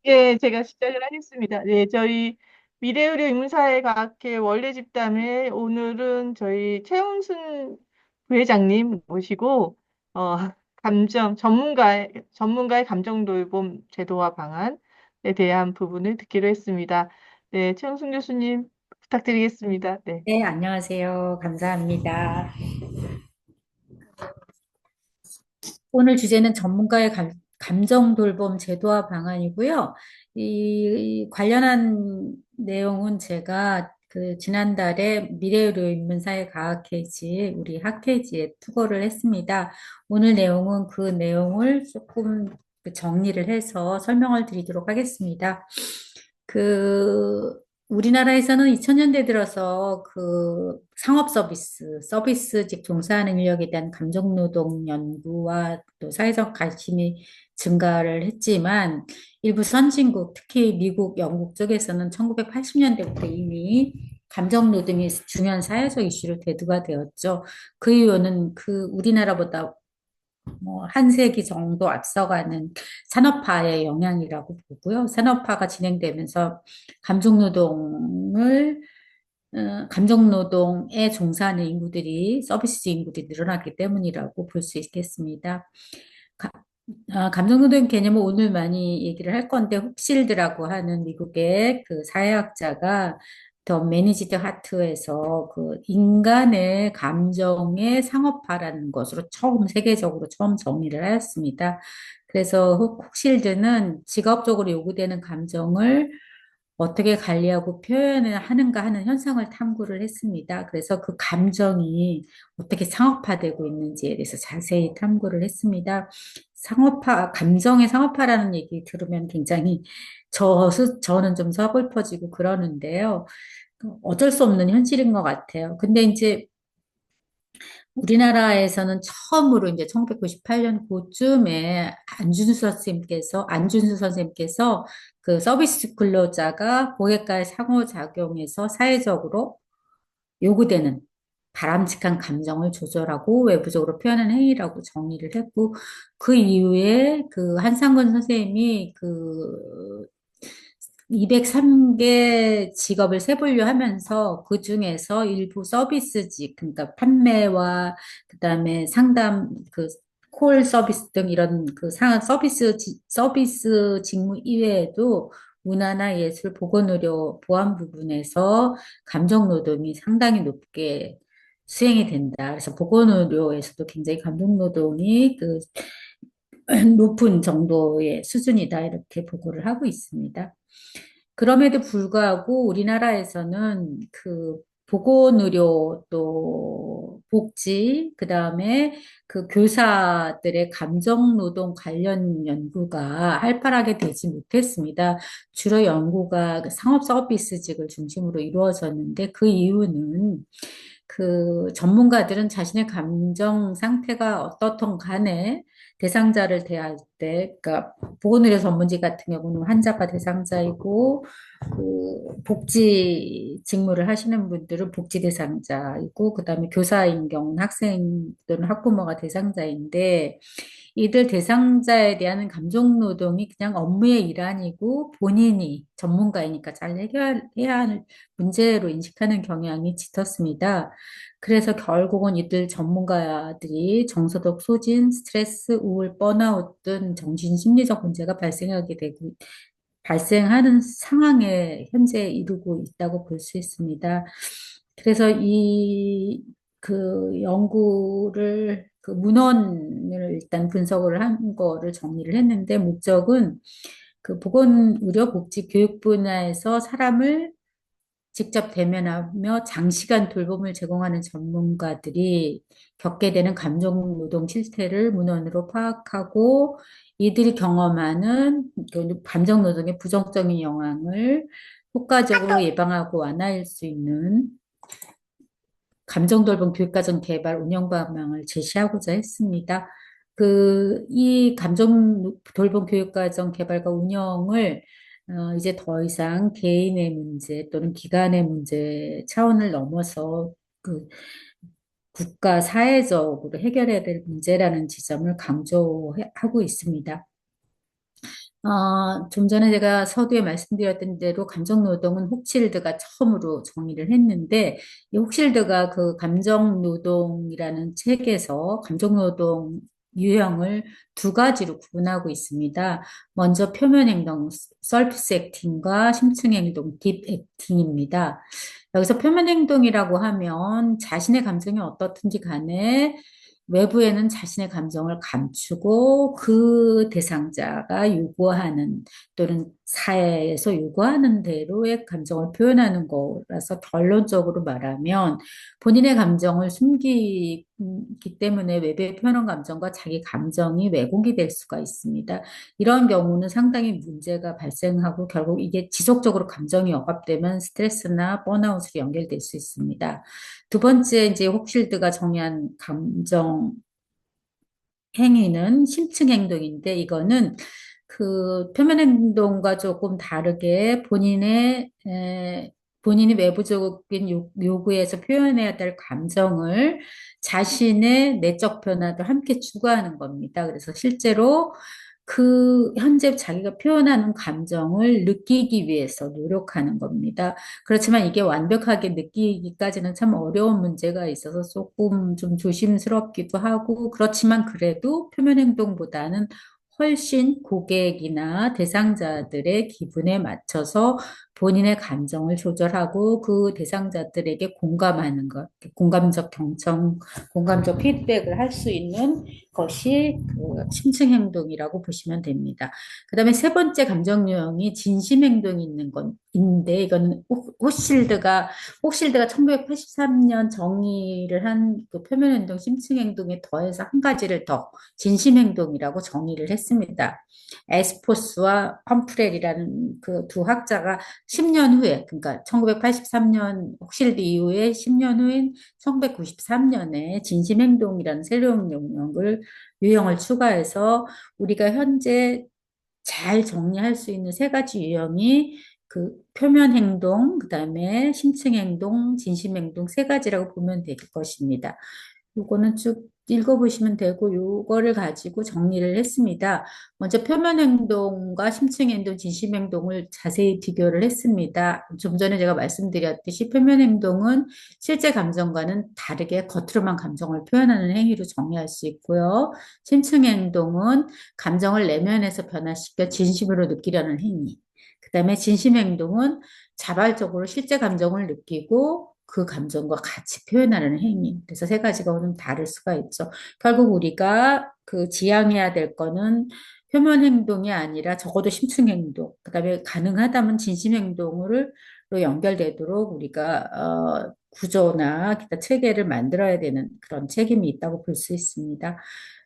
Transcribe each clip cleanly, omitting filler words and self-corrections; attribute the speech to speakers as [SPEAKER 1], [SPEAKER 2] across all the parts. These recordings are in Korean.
[SPEAKER 1] 예, 제가 시작을 하겠습니다. 네, 저희 미래의료 인문사회과학회 원래 집단에 오늘은 저희 최은순 부회장님 모시고 어, 전문가의 감정 돌봄 제도와 방안에 대한 부분을 듣기로 했습니다. 네, 최은순 교수님 부탁드리겠습니다. 네.
[SPEAKER 2] 네, 안녕하세요. 감사합니다. 오늘 주제는 전문가의 감정 돌봄 제도화 방안이고요. 이 관련한 내용은 제가 지난달에 미래의료인문사회과학회지 우리 학회지에 투고를 했습니다. 오늘 내용은 그 내용을 조금 정리를 해서 설명을 드리도록 하겠습니다. 그 우리나라에서는 2000년대 들어서 상업 서비스직 종사하는 인력에 대한 감정노동 연구와 또 사회적 관심이 증가를 했지만 일부 선진국, 특히 미국, 영국 쪽에서는 1980년대부터 이미 감정노동이 중요한 사회적 이슈로 대두가 되었죠. 그 이유는 우리나라보다 뭐 한 세기 정도 앞서가는 산업화의 영향이라고 보고요. 산업화가 진행되면서 감정노동을 감정노동에 종사하는 서비스 인구들이 늘어났기 때문이라고 볼 수 있겠습니다. 가- 감정노동 개념은 오늘 많이 얘기를 할 건데, 훅실드라고 하는 미국의 사회학자가 더 매니지드 하트에서 인간의 감정의 상업화라는 것으로 세계적으로 처음 정의를 하였습니다. 그래서 훅실드는 직업적으로 요구되는 감정을 어떻게 관리하고 표현을 하는가 하는 현상을 탐구를 했습니다. 그래서 그 감정이 어떻게 상업화되고 있는지에 대해서 자세히 탐구를 했습니다. 감정의 상업화라는 얘기 들으면 굉장히 저는 좀 서글퍼지고 그러는데요. 어쩔 수 없는 현실인 것 같아요. 근데 이제 우리나라에서는 처음으로 이제 1998년 그쯤에 안준수 선생님께서 서비스 근로자가 고객과의 상호작용에서 사회적으로 요구되는 바람직한 감정을 조절하고 외부적으로 표현하는 행위라고 정의를 했고, 그 이후에 한상근 선생님이 203개 직업을 세분류하면서 그 중에서 일부 서비스직, 그러니까 판매와 그다음에 상담, 콜 서비스 등 이런 상한 서비스 직무 이외에도 문화나 예술, 보건의료, 보안 부분에서 감정 노동이 상당히 높게 수행이 된다. 그래서 보건의료에서도 굉장히 감정 노동이 높은 정도의 수준이다. 이렇게 보고를 하고 있습니다. 그럼에도 불구하고 우리나라에서는 보건의료 또 복지, 그다음에 교사들의 감정노동 관련 연구가 활발하게 되지 못했습니다. 주로 연구가 상업 서비스직을 중심으로 이루어졌는데 그 이유는 전문가들은 자신의 감정 상태가 어떻든 간에 대상자를 대할 때, 그러니까 보건의료 전문직 같은 경우는 환자가 대상자이고, 복지 직무를 하시는 분들은 복지 대상자이고, 그다음에 교사인 경우는 학생 또는 학부모가 대상자인데, 이들 대상자에 대한 감정 노동이 그냥 업무의 일환이고 본인이 전문가이니까 잘 해결해야 할 문제로 인식하는 경향이 짙었습니다. 그래서 결국은 이들 전문가들이 정서적 소진, 스트레스, 우울, 번아웃 등 정신 심리적 문제가 발생하는 상황에 현재 이르고 있다고 볼 수 있습니다. 그래서 연구를, 문헌을 일단 분석을 한 거를 정리를 했는데, 목적은 보건의료복지 교육 분야에서 사람을 직접 대면하며 장시간 돌봄을 제공하는 전문가들이 겪게 되는 감정 노동 실태를 문헌으로 파악하고 이들이 경험하는 감정 노동의 부정적인 영향을 효과적으로 예방하고 완화할 수 있는 감정 돌봄 교육과정 개발 운영 방향을 제시하고자 했습니다. 이 감정 돌봄 교육과정 개발과 운영을 이제 더 이상 개인의 문제 또는 기관의 문제 차원을 넘어서 그 국가 사회적으로 해결해야 될 문제라는 지점을 강조하고 있습니다. 좀 전에 제가 서두에 말씀드렸던 대로 감정노동은 혹실드가 처음으로 정의를 했는데, 이 혹실드가 그 감정노동이라는 책에서 감정노동 유형을 두 가지로 구분하고 있습니다. 먼저 표면행동, 서피스 액팅과 심층행동, 딥 액팅입니다. 여기서 표면행동이라고 하면 자신의 감정이 어떻든지 간에 외부에는 자신의 감정을 감추고 그 대상자가 요구하는 또는 사회에서 요구하는 대로의 감정을 표현하는 거라서 결론적으로 말하면 본인의 감정을 숨기기 때문에 외부에 표현한 감정과 자기 감정이 왜곡이 될 수가 있습니다. 이런 경우는 상당히 문제가 발생하고 결국 이게 지속적으로 감정이 억압되면 스트레스나 번아웃으로 연결될 수 있습니다. 두 번째, 이제 혹실드가 정의한 감정 행위는 심층 행동인데, 이거는 그 표면 행동과 조금 다르게 본인이 외부적인 요구에서 표현해야 될 감정을 자신의 내적 변화도 함께 추구하는 겁니다. 그래서 실제로 그 현재 자기가 표현하는 감정을 느끼기 위해서 노력하는 겁니다. 그렇지만 이게 완벽하게 느끼기까지는 참 어려운 문제가 있어서 조금 좀 조심스럽기도 하고, 그렇지만 그래도 표면 행동보다는 훨씬 고객이나 대상자들의 기분에 맞춰서 본인의 감정을 조절하고 그 대상자들에게 공감하는 것, 공감적 경청, 공감적 피드백을 할 수 있는 것이 그 심층 행동이라고 보시면 됩니다. 그다음에 세 번째 감정 유형이 진심 행동이 있는 건인데, 이건 혹실드가 1983년 정의를 한 그 표면 행동, 심층 행동에 더해서 한 가지를 더 진심 행동이라고 정의를 했습니다. 에스포스와 험프렐이라는 그 두 학자가 10년 후에, 그러니까 1983년 혹실드 이후에 10년 후인 1993년에 진심 행동이라는 새로운 유형을 추가해서 우리가 현재 잘 정리할 수 있는 세 가지 유형이 그 표면 행동, 그다음에 심층 행동, 진심 행동 세 가지라고 보면 될 것입니다. 요거는 쭉 읽어보시면 되고, 요거를 가지고 정리를 했습니다. 먼저 표면 행동과 심층 행동, 진심 행동을 자세히 비교를 했습니다. 좀 전에 제가 말씀드렸듯이 표면 행동은 실제 감정과는 다르게 겉으로만 감정을 표현하는 행위로 정의할 수 있고요. 심층 행동은 감정을 내면에서 변화시켜 진심으로 느끼려는 행위. 그다음에 진심 행동은 자발적으로 실제 감정을 느끼고 그 감정과 같이 표현하는 행위. 그래서 세 가지가 좀 다를 수가 있죠. 결국 우리가 그 지향해야 될 거는 표면 행동이 아니라 적어도 심층 행동, 그다음에 가능하다면 진심 행동으로 연결되도록 우리가 구조나 기타 체계를 만들어야 되는 그런 책임이 있다고 볼 수 있습니다.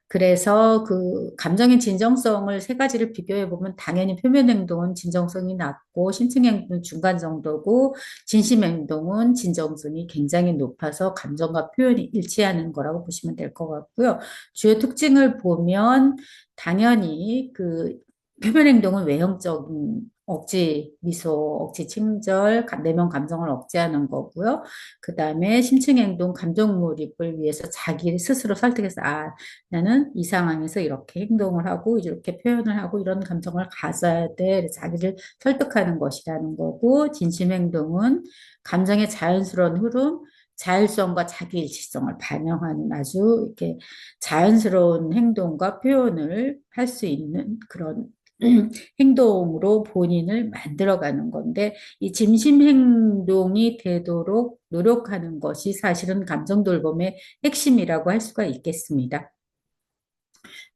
[SPEAKER 2] 그래서 그 감정의 진정성을 세 가지를 비교해 보면 당연히 표면 행동은 진정성이 낮고 심층 행동은 중간 정도고 진심 행동은 진정성이 굉장히 높아서 감정과 표현이 일치하는 거라고 보시면 될 것 같고요. 주요 특징을 보면 당연히 그 표면 행동은 외형적인 억지 미소, 억지 친절, 내면 감정을 억제하는 거고요. 그 다음에 심층 행동, 감정 몰입을 위해서 자기 스스로 설득해서 나는 이 상황에서 이렇게 행동을 하고 이렇게 표현을 하고 이런 감정을 가져야 돼. 그래서 자기를 설득하는 것이라는 거고, 진심 행동은 감정의 자연스러운 흐름, 자율성과 자기일치성을 반영하는 아주 이렇게 자연스러운 행동과 표현을 할 수 있는 그런 행동으로 본인을 만들어가는 건데, 이 진심 행동이 되도록 노력하는 것이 사실은 감정 돌봄의 핵심이라고 할 수가 있겠습니다.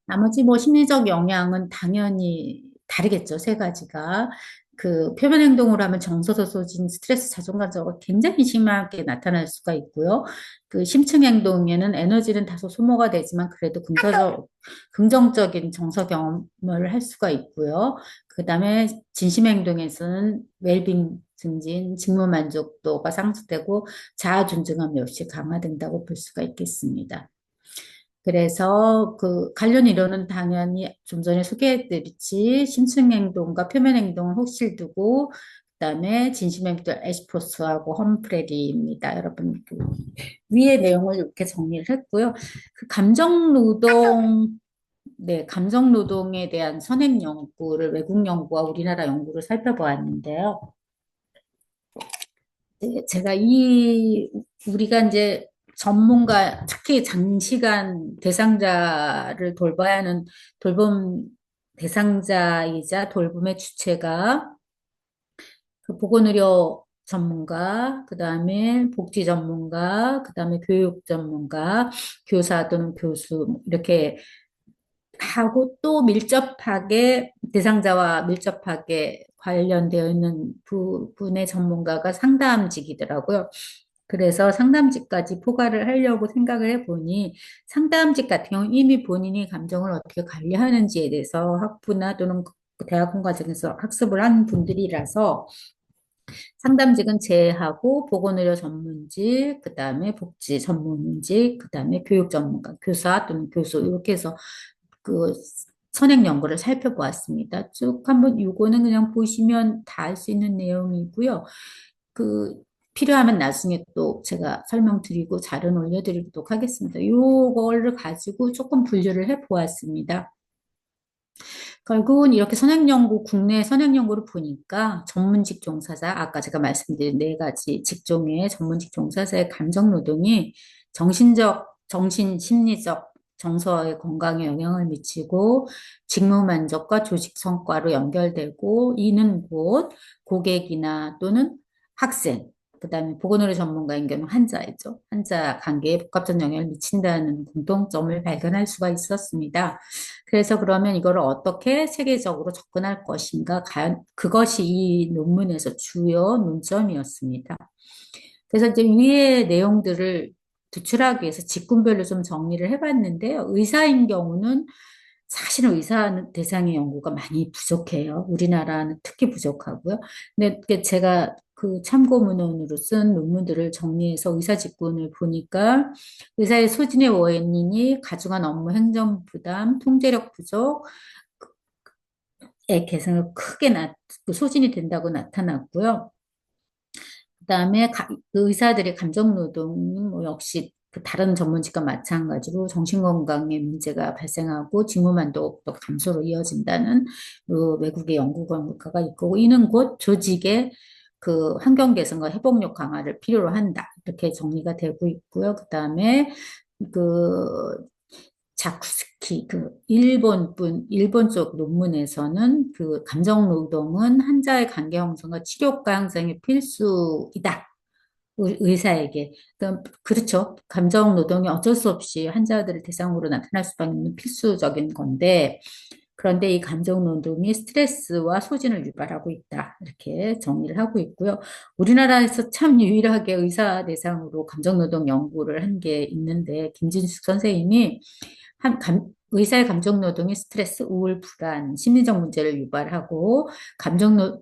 [SPEAKER 2] 나머지 뭐 심리적 영향은 당연히 다르겠죠. 세 가지가. 그 표면 행동으로 하면 정서도소진 스트레스 자존감저하가 굉장히 심하게 나타날 수가 있고요. 그 심층 행동에는 에너지는 다소 소모가 되지만 그래도 긍정적인 정서 경험을 할 수가 있고요. 그다음에 진심 행동에서는 웰빙 증진, 직무 만족도가 상승되고 자아 존중감 역시 강화된다고 볼 수가 있겠습니다. 그래서 그 관련 이론은 당연히 좀 전에 소개해드렸지 심층 행동과 표면 행동을 혹시 두고 그다음에 진심 행동 에스포스하고 험프레리입니다. 여러분 그 위의 내용을 이렇게 정리를 했고요. 그 감정 노동 네, 감정 노동에 대한 선행 연구를 외국 연구와 우리나라 연구를 살펴보았는데요. 네, 제가 우리가 이제 전문가, 특히 장시간 대상자를 돌봐야 하는 돌봄 대상자이자 돌봄의 주체가 그 보건의료 전문가, 그 다음에 복지 전문가, 그 다음에 교육 전문가, 교사 또는 교수, 이렇게 하고 또 밀접하게 대상자와 밀접하게 관련되어 있는 부분의 전문가가 상담직이더라고요. 그래서 상담직까지 포괄을 하려고 생각을 해보니 상담직 같은 경우 이미 본인이 감정을 어떻게 관리하는지에 대해서 학부나 또는 그 대학원 과정에서 학습을 한 분들이라서 상담직은 제외하고 보건의료 전문직, 그 다음에 복지 전문직, 그 다음에 교육 전문가, 교사 또는 교수 이렇게 해서 그 선행 연구를 살펴보았습니다. 쭉 한번 요거는 그냥 보시면 다 알 수 있는 내용이고요. 그 필요하면 나중에 또 제가 설명드리고 자료 올려드리도록 하겠습니다. 요거를 가지고 조금 분류를 해 보았습니다. 결국은 이렇게 선행연구, 국내 선행연구를 보니까 전문직 종사자, 아까 제가 말씀드린 네 가지 직종의 전문직 종사자의 감정노동이 심리적, 정서의 건강에 영향을 미치고 직무 만족과 조직 성과로 연결되고 이는 곧 고객이나 또는 학생, 그다음에 보건의료 전문가인 경우 환자이죠. 환자 관계에 복합적 영향을 미친다는 공통점을 발견할 수가 있었습니다. 그래서 그러면 이거를 어떻게 세계적으로 접근할 것인가, 그것이 이 논문에서 주요 논점이었습니다. 그래서 이제 위의 내용들을 도출하기 위해서 직군별로 좀 정리를 해봤는데요. 의사인 경우는 사실은 의사 대상의 연구가 많이 부족해요. 우리나라는 특히 부족하고요. 근데 제가 그 참고 문헌으로 쓴 논문들을 정리해서 의사 직군을 보니까 의사의 소진의 원인이 가중한 업무 행정 부담, 통제력 부족의 개선을 크게 그 소진이 된다고 나타났고요. 그다음에 그 의사들의 감정 노동은 뭐 역시 그 다른 전문직과 마찬가지로 정신건강에 문제가 발생하고 직무 만족도 감소로 이어진다는 그 외국의 연구 결과가 있고 이는 곧 조직의 그 환경 개선과 회복력 강화를 필요로 한다. 이렇게 정리가 되고 있고요. 그다음에 그 자쿠스키 일본 쪽 논문에서는 그 감정 노동은 환자의 관계 형성과 치료 가능성이 필수이다. 의사에게. 그렇죠. 감정 노동이 어쩔 수 없이 환자들을 대상으로 나타날 수밖에 없는 필수적인 건데, 그런데 이 감정 노동이 스트레스와 소진을 유발하고 있다. 이렇게 정리를 하고 있고요. 우리나라에서 참 유일하게 의사 대상으로 감정 노동 연구를 한 게 있는데, 김진숙 선생님이 의사의 감정 노동이 스트레스, 우울, 불안, 심리적 문제를 유발하고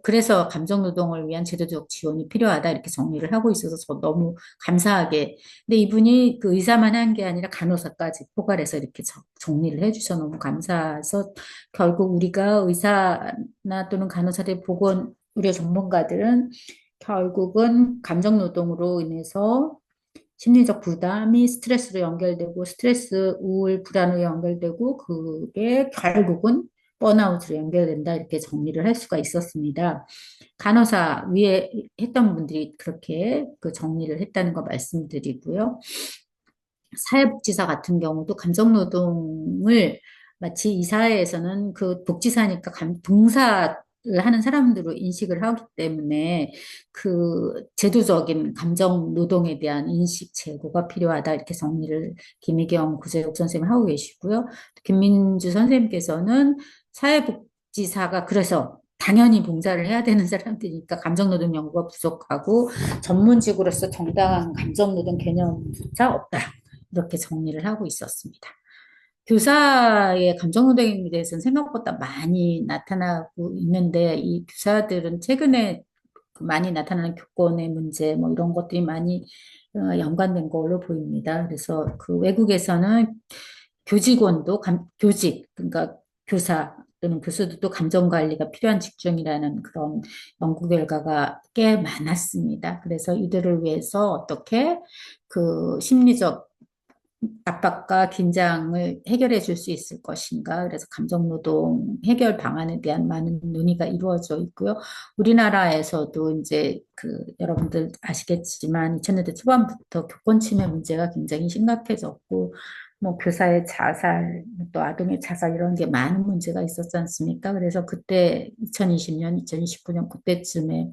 [SPEAKER 2] 그래서 감정 노동을 위한 제도적 지원이 필요하다 이렇게 정리를 하고 있어서 저 너무 감사하게. 근데 이분이 그 의사만 한 게 아니라 간호사까지 포괄해서 이렇게 정리를 해주셔서 너무 감사해서 결국 우리가 의사나 또는 간호사들 보건 의료 전문가들은 결국은 감정 노동으로 인해서 심리적 부담이 스트레스로 연결되고 스트레스, 우울, 불안으로 연결되고 그게 결국은 번아웃으로 연결된다 이렇게 정리를 할 수가 있었습니다. 간호사 위에 했던 분들이 그렇게 그 정리를 했다는 거 말씀드리고요. 사회복지사 같은 경우도 감정노동을 마치 이 사회에서는 그 복지사니까 봉사를 하는 사람들로 인식을 하기 때문에 그 제도적인 감정 노동에 대한 인식 제고가 필요하다 이렇게 정리를 김희경 구제육 선생님 하고 계시고요. 김민주 선생님께서는 사회복지사가 그래서 당연히 봉사를 해야 되는 사람들이니까 감정노동 연구가 부족하고 전문직으로서 정당한 감정노동 개념조차 없다. 이렇게 정리를 하고 있었습니다. 교사의 감정노동에 대해서는 생각보다 많이 나타나고 있는데 이 교사들은 최근에 많이 나타나는 교권의 문제 뭐 이런 것들이 많이 연관된 걸로 보입니다. 그래서 그 외국에서는 교직 그러니까 교사 또는 교수들도 감정 관리가 필요한 직종이라는 그런 연구 결과가 꽤 많았습니다. 그래서 이들을 위해서 어떻게 그 심리적 압박과 긴장을 해결해 줄 수 있을 것인가. 그래서 감정노동 해결 방안에 대한 많은 논의가 이루어져 있고요. 우리나라에서도 이제 여러분들 아시겠지만 2000년대 초반부터 교권 침해 문제가 굉장히 심각해졌고, 뭐 교사의 자살, 또 아동의 자살 이런 게 많은 문제가 있었지 않습니까? 그래서 그때 2020년, 2029년 그때쯤에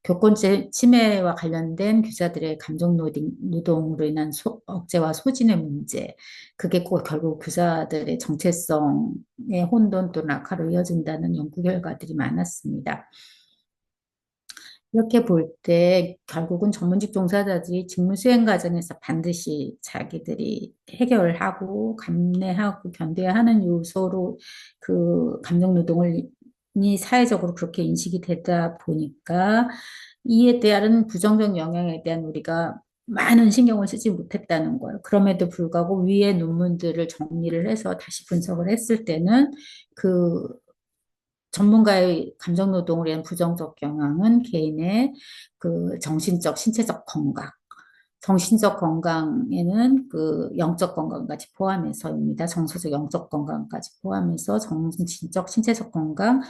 [SPEAKER 2] 교권 침해와 관련된 교사들의 감정 노동으로 인한 억제와 소진의 문제, 그게 꼭 결국 교사들의 정체성의 혼돈 또는 악화로 이어진다는 연구 결과들이 많았습니다. 이렇게 볼 때 결국은 전문직 종사자들이 직무 수행 과정에서 반드시 자기들이 해결하고 감내하고 견뎌야 하는 요소로 감정 노동을 이 사회적으로 그렇게 인식이 되다 보니까 이에 대한 부정적 영향에 대한 우리가 많은 신경을 쓰지 못했다는 거예요. 그럼에도 불구하고 위의 논문들을 정리를 해서 다시 분석을 했을 때는 그 전문가의 감정 노동을 위한 부정적 영향은 개인의 정신적, 신체적 건강, 정신적 건강에는 영적 건강까지 포함해서입니다. 정서적, 영적 건강까지 포함해서 정신적, 신체적 건강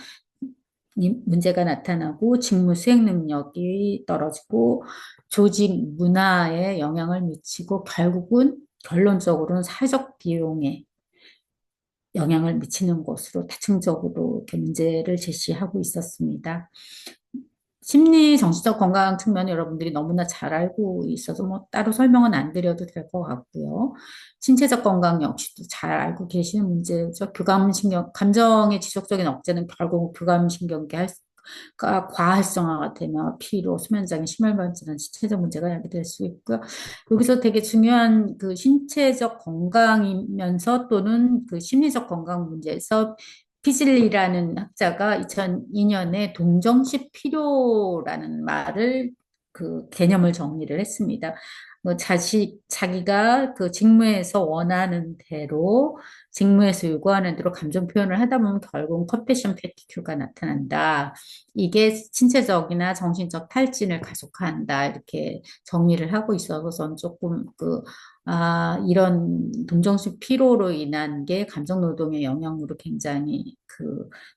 [SPEAKER 2] 문제가 나타나고 직무 수행 능력이 떨어지고 조직 문화에 영향을 미치고 결국은 결론적으로는 사회적 비용에 영향을 미치는 것으로 다층적으로 이렇게 문제를 제시하고 있었습니다. 심리 정신적 건강 측면 여러분들이 너무나 잘 알고 있어서 뭐 따로 설명은 안 드려도 될 것 같고요. 신체적 건강 역시도 잘 알고 계시는 문제죠. 교감신경, 감정의 지속적인 억제는 결국 교감신경계 가 과활성화가 되면 피로, 수면장애, 심혈 발전은 신체적 문제가 야기될 수 있고요. 여기서 되게 중요한 신체적 건강이면서 또는 심리적 건강 문제에서 피질리라는 학자가 2002년에 동정식 필요라는 말을 개념을 정리를 했습니다. 자기가 직무에서 원하는 대로, 직무에서 요구하는 대로 감정 표현을 하다 보면 결국 컴패션 패티큐가 나타난다. 이게 신체적이나 정신적 탈진을 가속화한다. 이렇게 정리를 하고 있어서 저는 조금 이런 동정심 피로로 인한 게 감정 노동의 영향으로 굉장히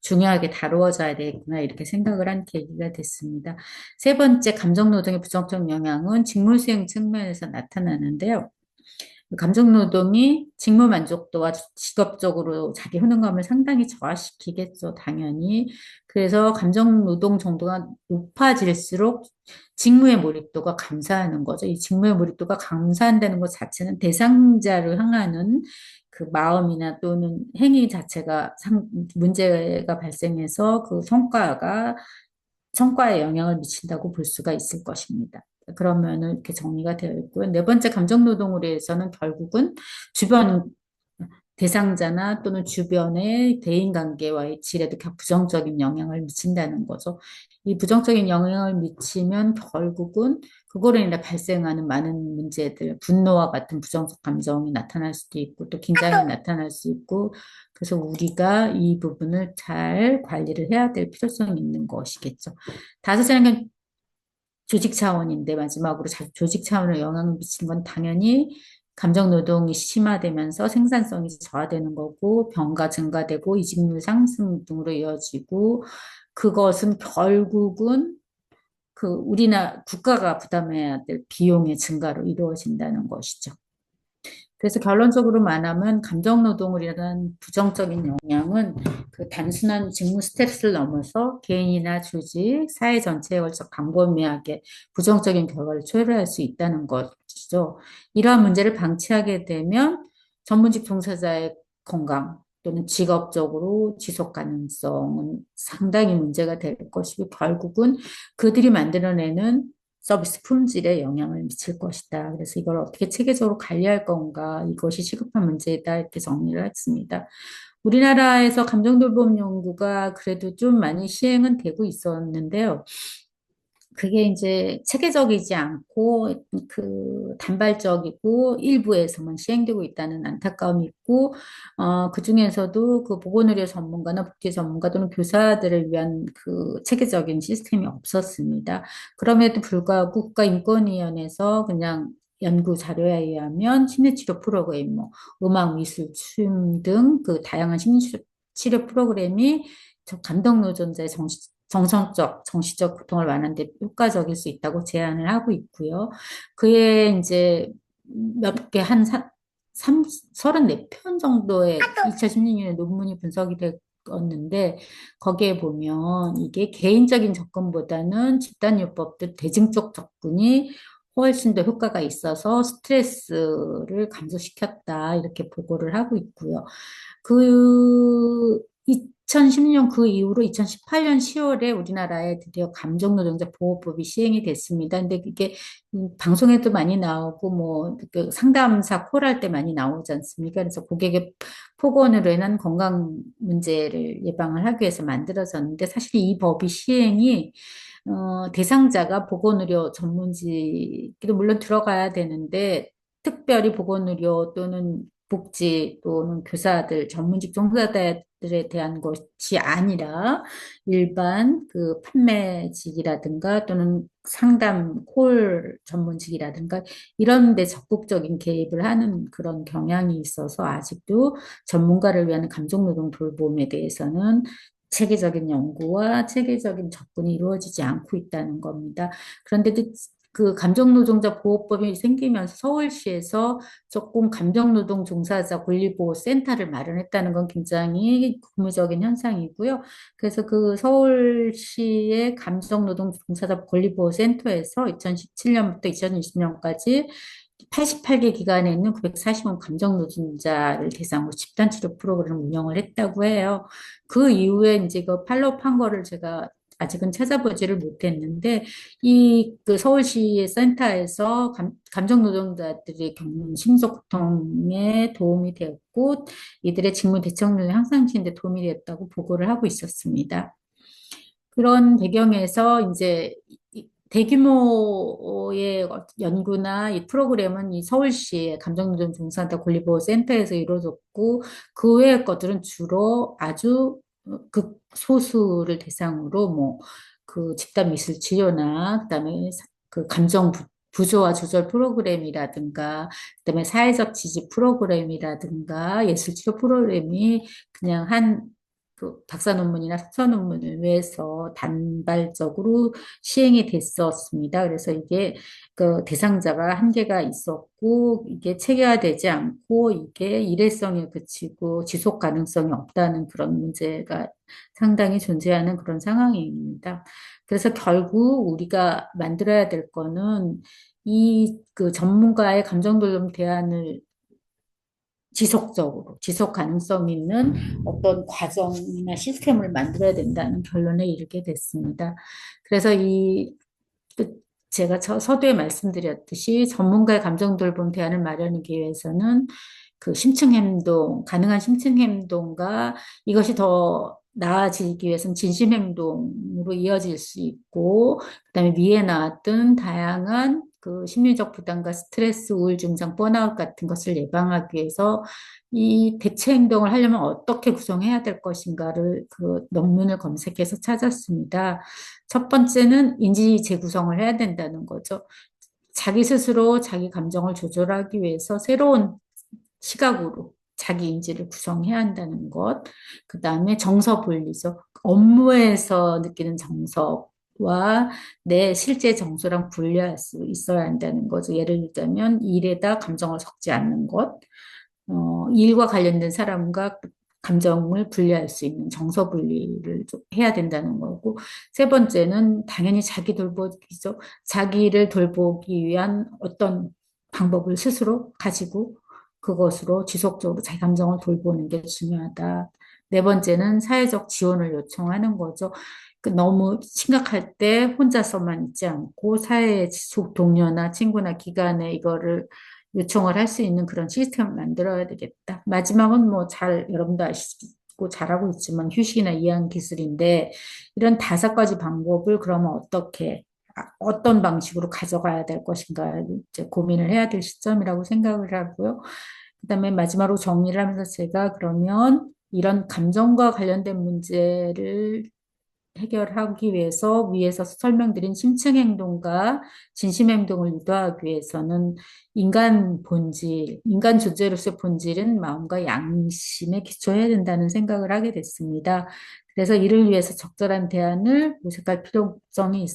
[SPEAKER 2] 중요하게 다루어져야 되겠구나 이렇게 생각을 한 계기가 됐습니다. 세 번째 감정 노동의 부정적 영향은 직무 수행 측면에서 나타나는데요. 감정 노동이 직무 만족도와 직업적으로 자기 효능감을 상당히 저하시키겠죠, 당연히. 그래서 감정 노동 정도가 높아질수록 직무의 몰입도가 감소하는 거죠. 이 직무의 몰입도가 감소한다는 것 자체는 대상자를 향하는 마음이나 또는 행위 자체가 문제가 발생해서 성과에 영향을 미친다고 볼 수가 있을 것입니다. 그러면은 이렇게 정리가 되어 있고요. 네 번째 감정 노동으로 해서는 결국은 주변 대상자나 또는 주변의 대인관계와의 질에도 부정적인 영향을 미친다는 거죠. 이 부정적인 영향을 미치면 결국은 그거로 인해 발생하는 많은 문제들, 분노와 같은 부정적 감정이 나타날 수도 있고 또 긴장이 나타날 수 있고 그래서 우리가 이 부분을 잘 관리를 해야 될 필요성이 있는 것이겠죠. 다섯째는 조직 차원인데 마지막으로 조직 차원에 영향을 미치는 건 당연히 감정 노동이 심화되면서 생산성이 저하되는 거고 병가 증가되고 이직률 상승 등으로 이어지고 그것은 결국은 우리나라 국가가 부담해야 될 비용의 증가로 이루어진다는 것이죠. 그래서 결론적으로 말하면 감정 노동을 일어난 부정적인 영향은 단순한 직무 스트레스를 넘어서 개인이나 조직, 사회 전체에 걸쳐 광범위하게 부정적인 결과를 초래할 수 있다는 것이죠. 이러한 문제를 방치하게 되면 전문직 종사자의 건강 또는 직업적으로 지속 가능성은 상당히 문제가 될 것이고 결국은 그들이 만들어내는 서비스 품질에 영향을 미칠 것이다. 그래서 이걸 어떻게 체계적으로 관리할 건가, 이것이 시급한 문제다, 이렇게 정리를 했습니다. 우리나라에서 감정돌봄 연구가 그래도 좀 많이 시행은 되고 있었는데요. 그게 이제 체계적이지 않고 단발적이고 일부에서만 시행되고 있다는 안타까움이 있고 그 중에서도 보건의료 전문가나 복지 전문가 또는 교사들을 위한 체계적인 시스템이 없었습니다. 그럼에도 불구하고 국가인권위원회에서 그냥 연구 자료에 의하면 심리치료 프로그램, 뭐 음악, 미술, 춤 등 그 다양한 심리치료 프로그램이 저 감독 노동자의 정성적, 정신적 고통을 완화하는 데 효과적일 수 있다고 제안을 하고 있고요. 그에 이제 몇 개, 한 34편 정도의 2016년에 논문이 분석이 되었는데, 거기에 보면 이게 개인적인 접근보다는 집단요법도 대중적 접근이 훨씬 더 효과가 있어서 스트레스를 감소시켰다. 이렇게 보고를 하고 있고요. 그 2016년 그 이후로 2018년 10월에 우리나라에 드디어 감정노동자 보호법이 시행이 됐습니다. 근데 이게 방송에도 많이 나오고 뭐그 상담사 콜할 때 많이 나오지 않습니까? 그래서 고객의 폭언으로 인한 건강 문제를 예방을 하기 위해서 만들어졌는데 사실 이 법이 시행이 대상자가 보건의료 전문직도 물론 들어가야 되는데 특별히 보건의료 또는 복지 또는 교사들, 전문직 종사자들에 대한 것이 아니라 일반 그 판매직이라든가 또는 상담 콜 전문직이라든가 이런 데 적극적인 개입을 하는 그런 경향이 있어서 아직도 전문가를 위한 감정노동 돌봄에 대해서는 체계적인 연구와 체계적인 접근이 이루어지지 않고 있다는 겁니다. 그런데도 그 감정노동자 보호법이 생기면서 서울시에서 조금 감정노동 종사자 권리보호센터를 마련했다는 건 굉장히 고무적인 현상이고요. 그래서 그 서울시의 감정노동 종사자 권리보호센터에서 2017년부터 2020년까지 88개 기관에 있는 940원 감정노동자를 대상으로 집단치료 프로그램을 운영을 했다고 해요. 그 이후에 이제 그 팔로우한 거를 제가 아직은 찾아보지를 못했는데 이 그 서울시의 센터에서 감정 노동자들이 겪는 심리적 고통에 도움이 되었고 이들의 직무 대처능력 향상시키는 데 도움이 되었다고 보고를 하고 있었습니다. 그런 배경에서 이제 대규모의 연구나 이 프로그램은 이 서울시의 감정노동 종사자 권리보호센터에서 이루어졌고 그 외의 것들은 주로 아주 극소수를 대상으로 뭐 그 집단 미술 치료나 그다음에 그 감정 부조화 조절 프로그램이라든가 그다음에 사회적 지지 프로그램이라든가 예술 치료 프로그램이 그냥 한 그 박사 논문이나 석사 논문을 위해서 단발적으로 시행이 됐었습니다. 그래서 이게 그 대상자가 한계가 있었고 이게 체계화되지 않고 이게 일회성에 그치고 지속 가능성이 없다는 그런 문제가 상당히 존재하는 그런 상황입니다. 그래서 결국 우리가 만들어야 될 거는 이 그 전문가의 감정돌봄 대안을 지속적으로, 지속 가능성 있는 어떤 과정이나 시스템을 만들어야 된다는 결론에 이르게 됐습니다. 그래서 그 제가 서두에 말씀드렸듯이 전문가의 감정 돌봄 대안을 마련하기 위해서는 그 심층 행동, 가능한 심층 행동과 이것이 더 나아지기 위해서는 진심 행동으로 이어질 수 있고, 그다음에 위에 나왔던 다양한 그 심리적 부담과 스트레스, 우울 증상, 번아웃 같은 것을 예방하기 위해서 이 대체 행동을 하려면 어떻게 구성해야 될 것인가를 그 논문을 검색해서 찾았습니다. 첫 번째는 인지 재구성을 해야 된다는 거죠. 자기 스스로 자기 감정을 조절하기 위해서 새로운 시각으로 자기 인지를 구성해야 한다는 것. 그 다음에 정서 분리죠. 업무에서 느끼는 정서와 내 실제 정서랑 분리할 수 있어야 한다는 거죠. 예를 들자면 일에다 감정을 섞지 않는 것. 일과 관련된 사람과 감정을 분리할 수 있는 정서 분리를 좀 해야 된다는 거고, 세 번째는 당연히 자기 돌보기죠. 자기를 돌보기 위한 어떤 방법을 스스로 가지고 그것으로 지속적으로 자기 감정을 돌보는 게 중요하다. 네 번째는 사회적 지원을 요청하는 거죠. 너무 심각할 때 혼자서만 있지 않고 사회의 동료나 친구나 기관에 이거를 요청을 할 수 있는 그런 시스템을 만들어야 되겠다. 마지막은 뭐 여러분도 아시고 잘하고 있지만 휴식이나 이완 기술인데 이런 다섯 가지 방법을 그러면 어떤 방식으로 가져가야 될 것인가 이제 고민을 해야 될 시점이라고 생각을 하고요. 그다음에 마지막으로 정리를 하면서 제가 그러면 이런 감정과 관련된 문제를 해결하기 위해서 위에서 설명드린 심층 행동과 진심 행동을 유도하기 위해서는 인간 본질, 인간 존재로서의 본질은 마음과 양심에 기초해야 된다는 생각을 하게 됐습니다. 그래서 이를 위해서 적절한 대안을 모색할 필요성이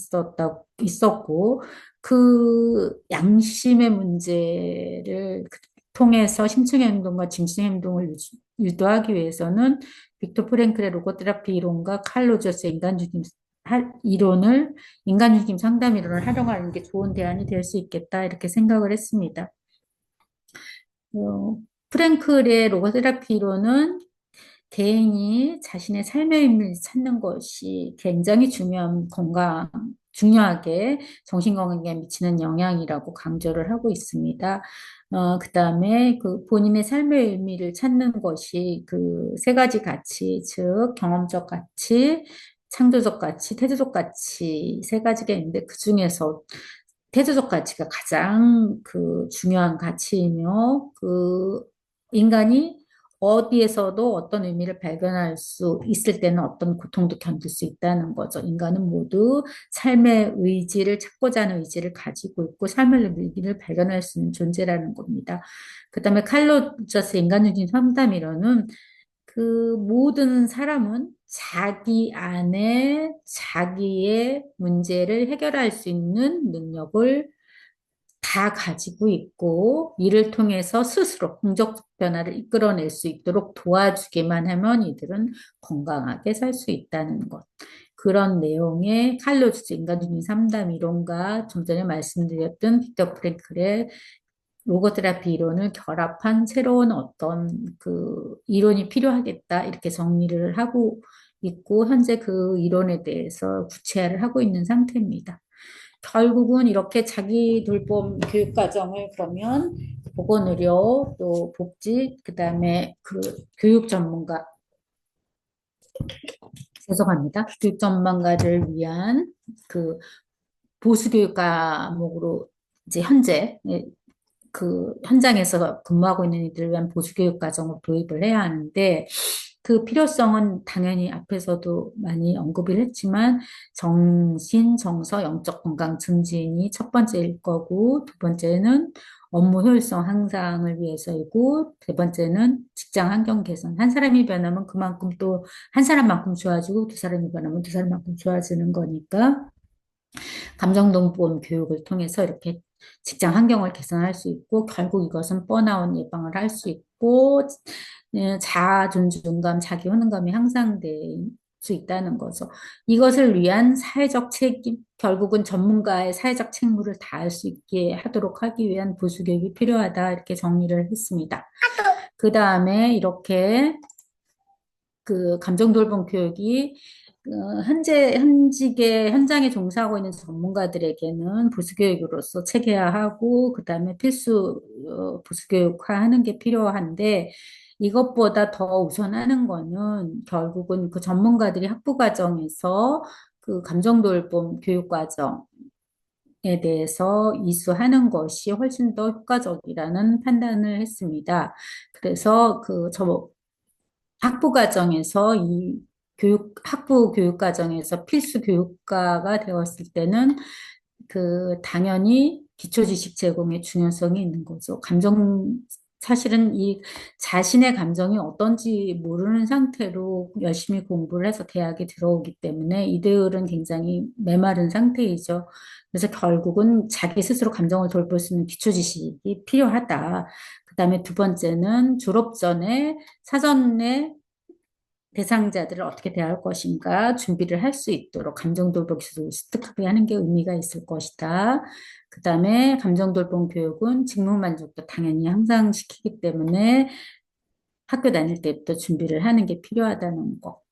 [SPEAKER 2] 있었고, 그 양심의 문제를 통해서 심층 행동과 진심 행동을 유도하기 위해서는 빅토 프랭클의 로고 테라피 이론과 칼 로저스의 이론을 인간 중심 상담 이론을 활용하는 게 좋은 대안이 될 수 있겠다 이렇게 생각을 했습니다. 어, 프랭클의 로고 테라피 이론은 개인이 자신의 삶의 의미를 찾는 것이 굉장히 중요하게 정신 건강에 미치는 영향이라고 강조를 하고 있습니다. 그다음에 그 본인의 삶의 의미를 찾는 것이 그 세 가지 가치, 즉 경험적 가치, 창조적 가치, 태도적 가치 세 가지가 있는데 그 중에서 태도적 가치가 가장 그 중요한 가치이며 그 인간이 어디에서도 어떤 의미를 발견할 수 있을 때는 어떤 고통도 견딜 수 있다는 거죠. 인간은 모두 삶의 의지를 찾고자 하는 의지를 가지고 있고 삶의 의미를 발견할 수 있는 존재라는 겁니다. 그다음에 칼로 저스 인간중심 상담이론은 그 모든 사람은 자기 안에 자기의 문제를 해결할 수 있는 능력을 다 가지고 있고 이를 통해서 스스로 긍정적 변화를 이끌어낼 수 있도록 도와주기만 하면 이들은 건강하게 살 수 있다는 것. 그런 내용의 칼로즈 인간중심 상담 이론과 좀 전에 말씀드렸던 빅터 프랭클의 로고테라피 이론을 결합한 새로운 어떤 그 이론이 필요하겠다 이렇게 정리를 하고 있고 현재 그 이론에 대해서 구체화를 하고 있는 상태입니다. 결국은 이렇게 자기 돌봄 교육 과정을 그러면 보건의료 또 복지 그다음에 그 교육 전문가 죄송합니다. 교육 전문가를 위한 그 보수 교육 과목으로 이제 현재 그 현장에서 근무하고 있는 이들을 위한 보수교육 과정을 도입을 해야 하는데 그 필요성은 당연히 앞에서도 많이 언급을 했지만 정신, 정서, 영적 건강 증진이 첫 번째일 거고 두 번째는 업무 효율성 향상을 위해서이고 세 번째는 직장 환경 개선. 한 사람이 변하면 그만큼 또 한 사람만큼 좋아지고 두 사람이 변하면 두 사람만큼 좋아지는 거니까 감정동보험 교육을 통해서 이렇게 직장 환경을 개선할 수 있고 결국 이것은 번아웃 예방을 할 수 있고 자아 존중감, 자기 효능감이 향상될 수 있다는 거죠. 이것을 위한 사회적 책임, 결국은 전문가의 사회적 책무를 다할 수 있게 하도록 하기 위한 보수 교육이 필요하다 이렇게 정리를 했습니다. 그 다음에 이렇게 그 감정돌봄 교육이 현장에 종사하고 있는 전문가들에게는 부수교육으로서 체계화하고, 그 다음에 필수 부수교육화하는 게 필요한데, 이것보다 더 우선하는 거는 결국은 그 전문가들이 학부과정에서 그 감정돌봄 교육과정에 대해서 이수하는 것이 훨씬 더 효과적이라는 판단을 했습니다. 그래서 학부 과정에서 학부 교육 과정에서 필수 교육과가 되었을 때는 당연히 기초 지식 제공의 중요성이 있는 거죠. 사실은 이 자신의 감정이 어떤지 모르는 상태로 열심히 공부를 해서 대학에 들어오기 때문에 이들은 굉장히 메마른 상태이죠. 그래서 결국은 자기 스스로 감정을 돌볼 수 있는 기초 지식이 필요하다. 그다음에 두 번째는 졸업 전에 사전에 대상자들을 어떻게 대할 것인가 준비를 할 수 있도록 감정돌봄 기술을 습득하게 하는 게 의미가 있을 것이다. 그 다음에 감정돌봄 교육은 직무 만족도 당연히 향상시키기 때문에 학교 다닐 때부터 준비를 하는 게 필요하다는 거.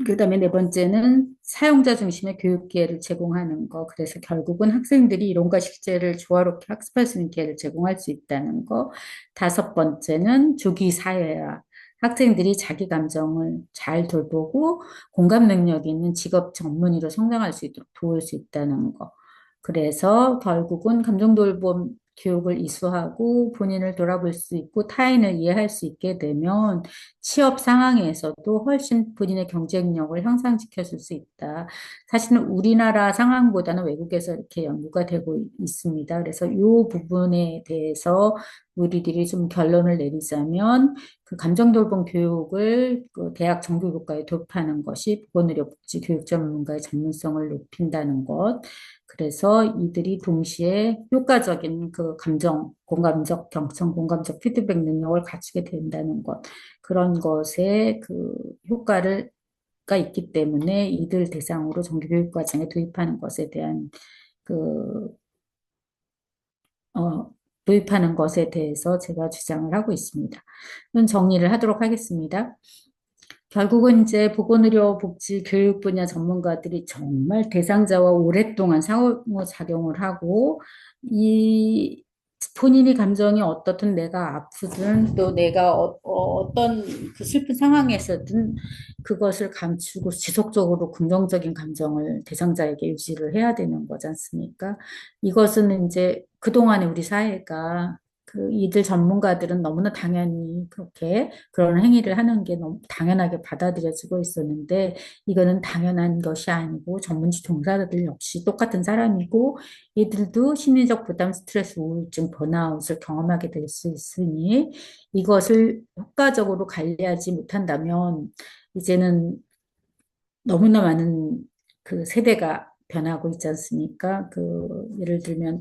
[SPEAKER 2] 그 다음에 네 번째는 사용자 중심의 교육 기회를 제공하는 거. 그래서 결국은 학생들이 이론과 실제를 조화롭게 학습할 수 있는 기회를 제공할 수 있다는 거. 다섯 번째는 조기 사회화. 학생들이 자기 감정을 잘 돌보고 공감 능력이 있는 직업 전문의로 성장할 수 있도록 도울 수 있다는 거. 그래서 결국은 감정 돌봄 교육을 이수하고 본인을 돌아볼 수 있고 타인을 이해할 수 있게 되면 취업 상황에서도 훨씬 본인의 경쟁력을 향상시켜 줄 수 있다. 사실은 우리나라 상황보다는 외국에서 이렇게 연구가 되고 있습니다. 그래서 이 부분에 대해서 우리들이 좀 결론을 내리자면 그 감정돌봄 교육을 그 대학 정규교과에 도입하는 것이 보건의료복지 교육 전문가의 전문성을 높인다는 것. 그래서 이들이 동시에 효과적인 그 감정, 공감적, 경청, 공감적 피드백 능력을 갖추게 된다는 것. 그런 것에 그 효과를 가 있기 때문에 이들 대상으로 정규교육 과정에 도입하는 것에 대한 그 도입하는 것에 대해서 제가 주장을 하고 있습니다. 그럼 정리를 하도록 하겠습니다. 결국은 이제 보건의료 복지 교육 분야 전문가들이 정말 대상자와 오랫동안 상호작용을 하고 이 본인이 감정이 어떻든 내가 아프든 또 내가 어떤 그 슬픈 상황에서든 그것을 감추고 지속적으로 긍정적인 감정을 대상자에게 유지를 해야 되는 거지 않습니까? 이것은 이제 그동안에 우리 사회가 그 이들 전문가들은 너무나 당연히 그렇게 그런 행위를 하는 게 너무 당연하게 받아들여지고 있었는데 이거는 당연한 것이 아니고 전문직 종사자들 역시 똑같은 사람이고 이들도 심리적 부담, 스트레스, 우울증, 번아웃을 경험하게 될 수 있으니 이것을 효과적으로 관리하지 못한다면 이제는 너무나 많은 그 세대가 변하고 있지 않습니까? 그 예를 들면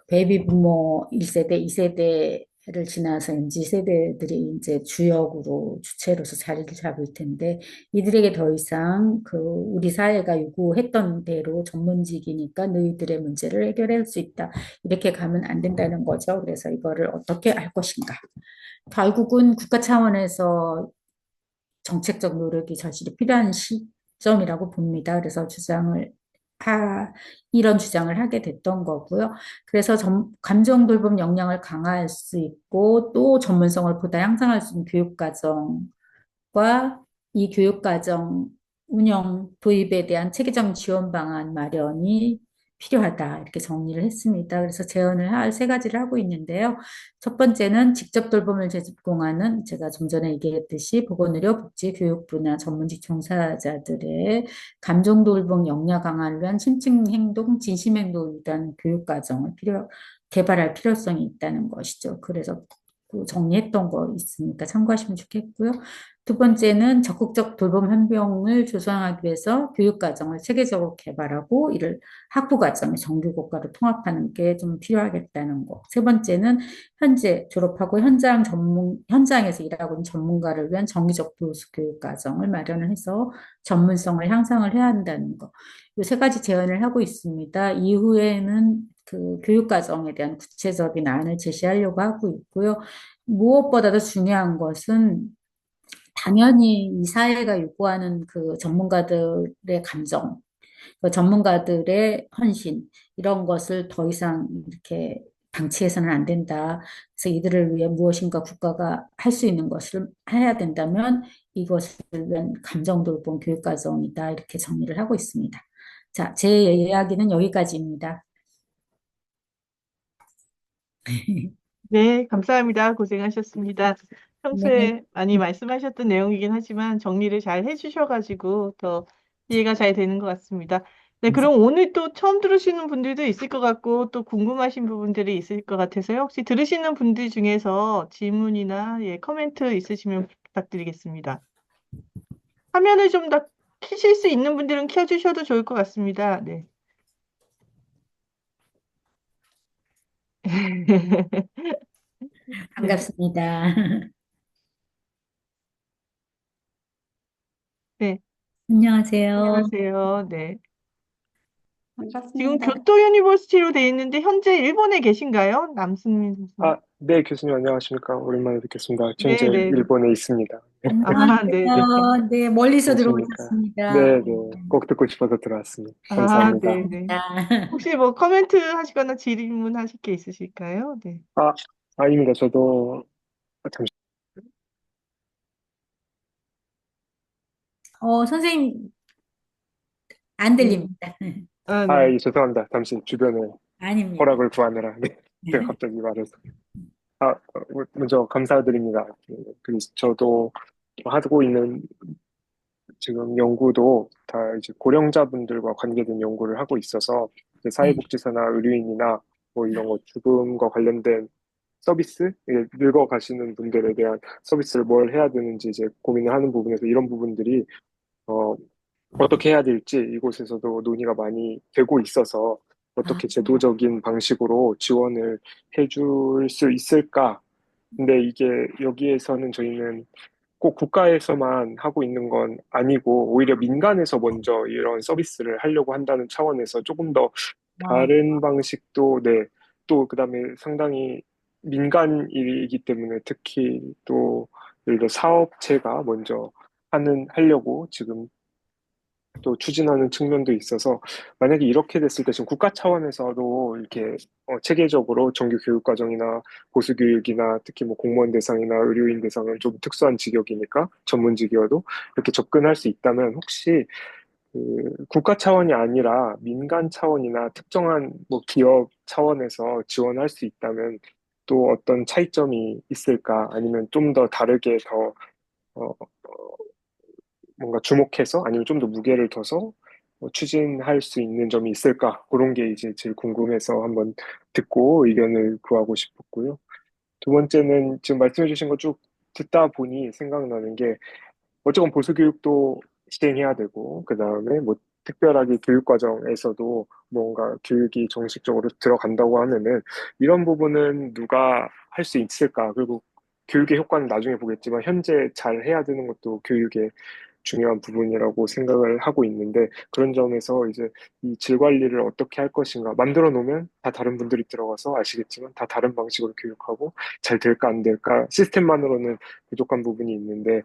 [SPEAKER 2] 베이비 부모 1세대, 2세대를 지나서 MZ 세대들이 이제 주역으로 주체로서 자리를 잡을 텐데 이들에게 더 이상 그 우리 사회가 요구했던 대로 전문직이니까 너희들의 문제를 해결할 수 있다. 이렇게 가면 안 된다는 거죠. 그래서 이거를 어떻게 할 것인가? 결국은 국가 차원에서 정책적 노력이 절실히 필요한 시점이라고 봅니다. 그래서 이런 주장을 하게 됐던 거고요. 그래서 감정 돌봄 역량을 강화할 수 있고 또 전문성을 보다 향상할 수 있는 교육과정과 이 교육과정 운영 도입에 대한 체계적 지원 방안 마련이 필요하다. 이렇게 정리를 했습니다. 그래서 제안을 할 세 가지를 하고 있는데요. 첫 번째는 직접 돌봄을 제공하는 제가 좀 전에 얘기했듯이 보건의료 복지 교육 분야 전문직 종사자들의 감정 돌봄 역량 강화를 위한 심층 행동, 진심 행동에 대한 교육 과정을 개발할 필요성이 있다는 것이죠. 그래서 그 정리했던 거 있으니까 참고하시면 좋겠고요. 두 번째는 적극적 돌봄 환경을 조성하기 위해서 교육과정을 체계적으로 개발하고 이를 학부과정의 정규교과로 통합하는 게 좀 필요하겠다는 거. 세 번째는 현재 졸업하고 현장에서 일하고 있는 전문가를 위한 정기적 교수 교육과정을 마련을 해서 전문성을 향상을 해야 한다는 거. 이 세 가지 제안을 하고 있습니다. 이후에는 그 교육과정에 대한 구체적인 안을 제시하려고 하고 있고요. 무엇보다도 중요한 것은 당연히 이 사회가 요구하는 그 전문가들의 감정, 그 전문가들의 헌신, 이런 것을 더 이상 이렇게 방치해서는 안 된다. 그래서 이들을 위해 무엇인가 국가가 할 수 있는 것을 해야 된다면 이것을 위한 감정 돌봄 교육 과정이다. 이렇게 정리를 하고 있습니다. 자, 제 이야기는 여기까지입니다.
[SPEAKER 1] 네, 감사합니다. 고생하셨습니다.
[SPEAKER 2] 네.
[SPEAKER 1] 평소에 많이 말씀하셨던 내용이긴 하지만 정리를 잘 해주셔가지고 더 이해가 잘 되는 것 같습니다. 네, 그럼 오늘 또 처음 들으시는 분들도 있을 것 같고 또 궁금하신 부분들이 있을 것 같아서요. 혹시 들으시는 분들 중에서 질문이나 코멘트 있으시면 부탁드리겠습니다. 화면을 좀 더 켜실 수 있는 분들은 켜주셔도 좋을 것 같습니다. 네. 네.
[SPEAKER 2] 반갑습니다.
[SPEAKER 1] 네.
[SPEAKER 2] 안녕하세요.
[SPEAKER 1] 안녕하세요. 네. 지금
[SPEAKER 3] 반갑습니다.
[SPEAKER 1] 교토 유니버시티로 돼 있는데 현재 일본에 계신가요? 남순민 선생님.
[SPEAKER 3] 네, 교수님 안녕하십니까? 오랜만에 뵙겠습니다. 현재
[SPEAKER 1] 네, 네.
[SPEAKER 3] 일본에 있습니다.
[SPEAKER 1] 아, 네, 네.
[SPEAKER 2] 안녕하세요. 네, 멀리서
[SPEAKER 3] 안녕하십니까?
[SPEAKER 2] 들어오셨습니다.
[SPEAKER 3] 네, 네. 꼭 듣고 싶어서 들어왔습니다.
[SPEAKER 1] 아,
[SPEAKER 3] 감사합니다.
[SPEAKER 1] 네, 네. 혹시 뭐 코멘트 하시거나 질문 하실 게 있으실까요? 네.
[SPEAKER 3] 아, 아닙니다. 저도, 잠시,
[SPEAKER 2] 선생님, 안
[SPEAKER 1] 네.
[SPEAKER 2] 들립니다.
[SPEAKER 1] 아, 네.
[SPEAKER 3] 예, 죄송합니다. 잠시 주변에
[SPEAKER 2] 아닙니다.
[SPEAKER 3] 허락을 구하느라. 네. 제가 갑자기 말해서. 먼저 감사드립니다. 그래서 저도 하고 있는 지금 연구도 다 이제 고령자분들과 관계된 연구를 하고 있어서 이제
[SPEAKER 2] 네.
[SPEAKER 3] 사회복지사나 의료인이나 뭐 이런 거 죽음과 관련된 서비스, 이게 늙어가시는 분들에 대한 서비스를 뭘 해야 되는지 이제 고민을 하는 부분에서 이런 부분들이 어, 어떻게 해야 될지 이곳에서도 논의가 많이 되고 있어서
[SPEAKER 2] 아,
[SPEAKER 3] 어떻게 제도적인 방식으로 지원을 해줄 수 있을까? 근데 이게 여기에서는 저희는 꼭 국가에서만 하고 있는 건 아니고 오히려 민간에서 먼저 이런 서비스를 하려고 한다는 차원에서 조금 더
[SPEAKER 2] 아,
[SPEAKER 3] 다른 방식도 네, 또 그다음에 상당히 민간 일이기 때문에 특히 또 예를 들어 사업체가 먼저 하려고 지금 또 추진하는 측면도 있어서 만약에 이렇게 됐을 때 지금 국가 차원에서도 이렇게 체계적으로 정규 교육 과정이나 보수 교육이나 특히 뭐 공무원 대상이나 의료인 대상은 좀 특수한 직역이니까 전문 직여도 이렇게 접근할 수 있다면 혹시 그 국가 차원이 아니라 민간 차원이나 특정한 뭐 기업 차원에서 지원할 수 있다면 또 어떤 차이점이 있을까? 아니면 좀 더 다르게 더 어, 뭔가 주목해서 아니면 좀 더 무게를 둬서 추진할 수 있는 점이 있을까? 그런 게 이제 제일 궁금해서 한번 듣고 의견을 구하고 싶었고요. 두 번째는 지금 말씀해 주신 거 쭉 듣다 보니 생각나는 게 어쨌건 보수교육도 시행해야 되고 그다음에 뭐 특별하게 교육과정에서도 뭔가 교육이 정식적으로 들어간다고 하면은 이런 부분은 누가 할 수 있을까? 그리고 교육의 효과는 나중에 보겠지만 현재 잘 해야 되는 것도 교육의 중요한 부분이라고 생각을 하고 있는데 그런 점에서 이제 이 질 관리를 어떻게 할 것인가 만들어 놓으면 다 다른 분들이 들어가서 아시겠지만 다 다른 방식으로 교육하고 잘 될까 안 될까 시스템만으로는 부족한 부분이 있는데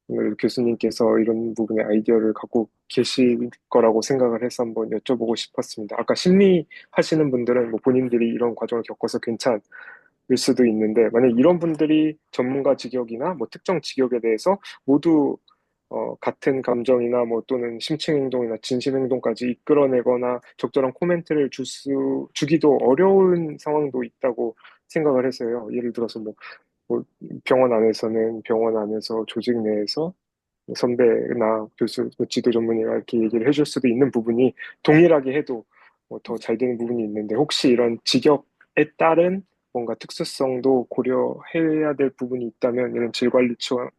[SPEAKER 3] 오늘 교수님께서 이런 부분에 아이디어를 갖고 계실 거라고 생각을 해서 한번 여쭤보고 싶었습니다. 아까 심리 하시는 분들은 뭐 본인들이 이런 과정을 겪어서 괜찮을 수도 있는데 만약 이런 분들이 전문가 직역이나 뭐 특정 직역에 대해서 모두 같은 감정이나 뭐 또는 심층 행동이나 진심 행동까지 이끌어내거나 적절한 코멘트를 주기도 어려운 상황도 있다고 생각을 해서요. 예를 들어서 뭐 병원 안에서는 병원 안에서 조직 내에서 선배나 교수, 뭐 지도 전문의가 이렇게 얘기를 해줄 수도 있는 부분이 동일하게 해도 더 잘 되는 부분이 있는데 혹시 이런 직역에 따른 뭔가 특수성도 고려해야 될 부분이 있다면 이런 질관리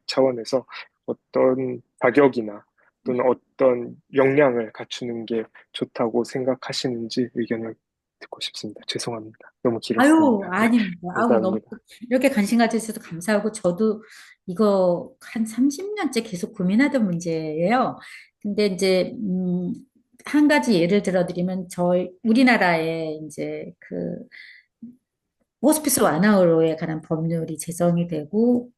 [SPEAKER 3] 차원에서 어떤 자격이나 또는 어떤 역량을 갖추는 게 좋다고 생각하시는지 의견을 듣고 싶습니다. 죄송합니다. 너무
[SPEAKER 2] 아유,
[SPEAKER 3] 길었습니다. 네,
[SPEAKER 2] 아닙니다. 아우, 너무,
[SPEAKER 3] 감사합니다.
[SPEAKER 2] 이렇게 관심 가져주셔서 감사하고, 저도 이거 한 30년째 계속 고민하던 문제예요. 근데 이제, 한 가지 예를 들어드리면, 우리나라에 이제 호스피스 완화로에 관한 법률이 제정이 되고,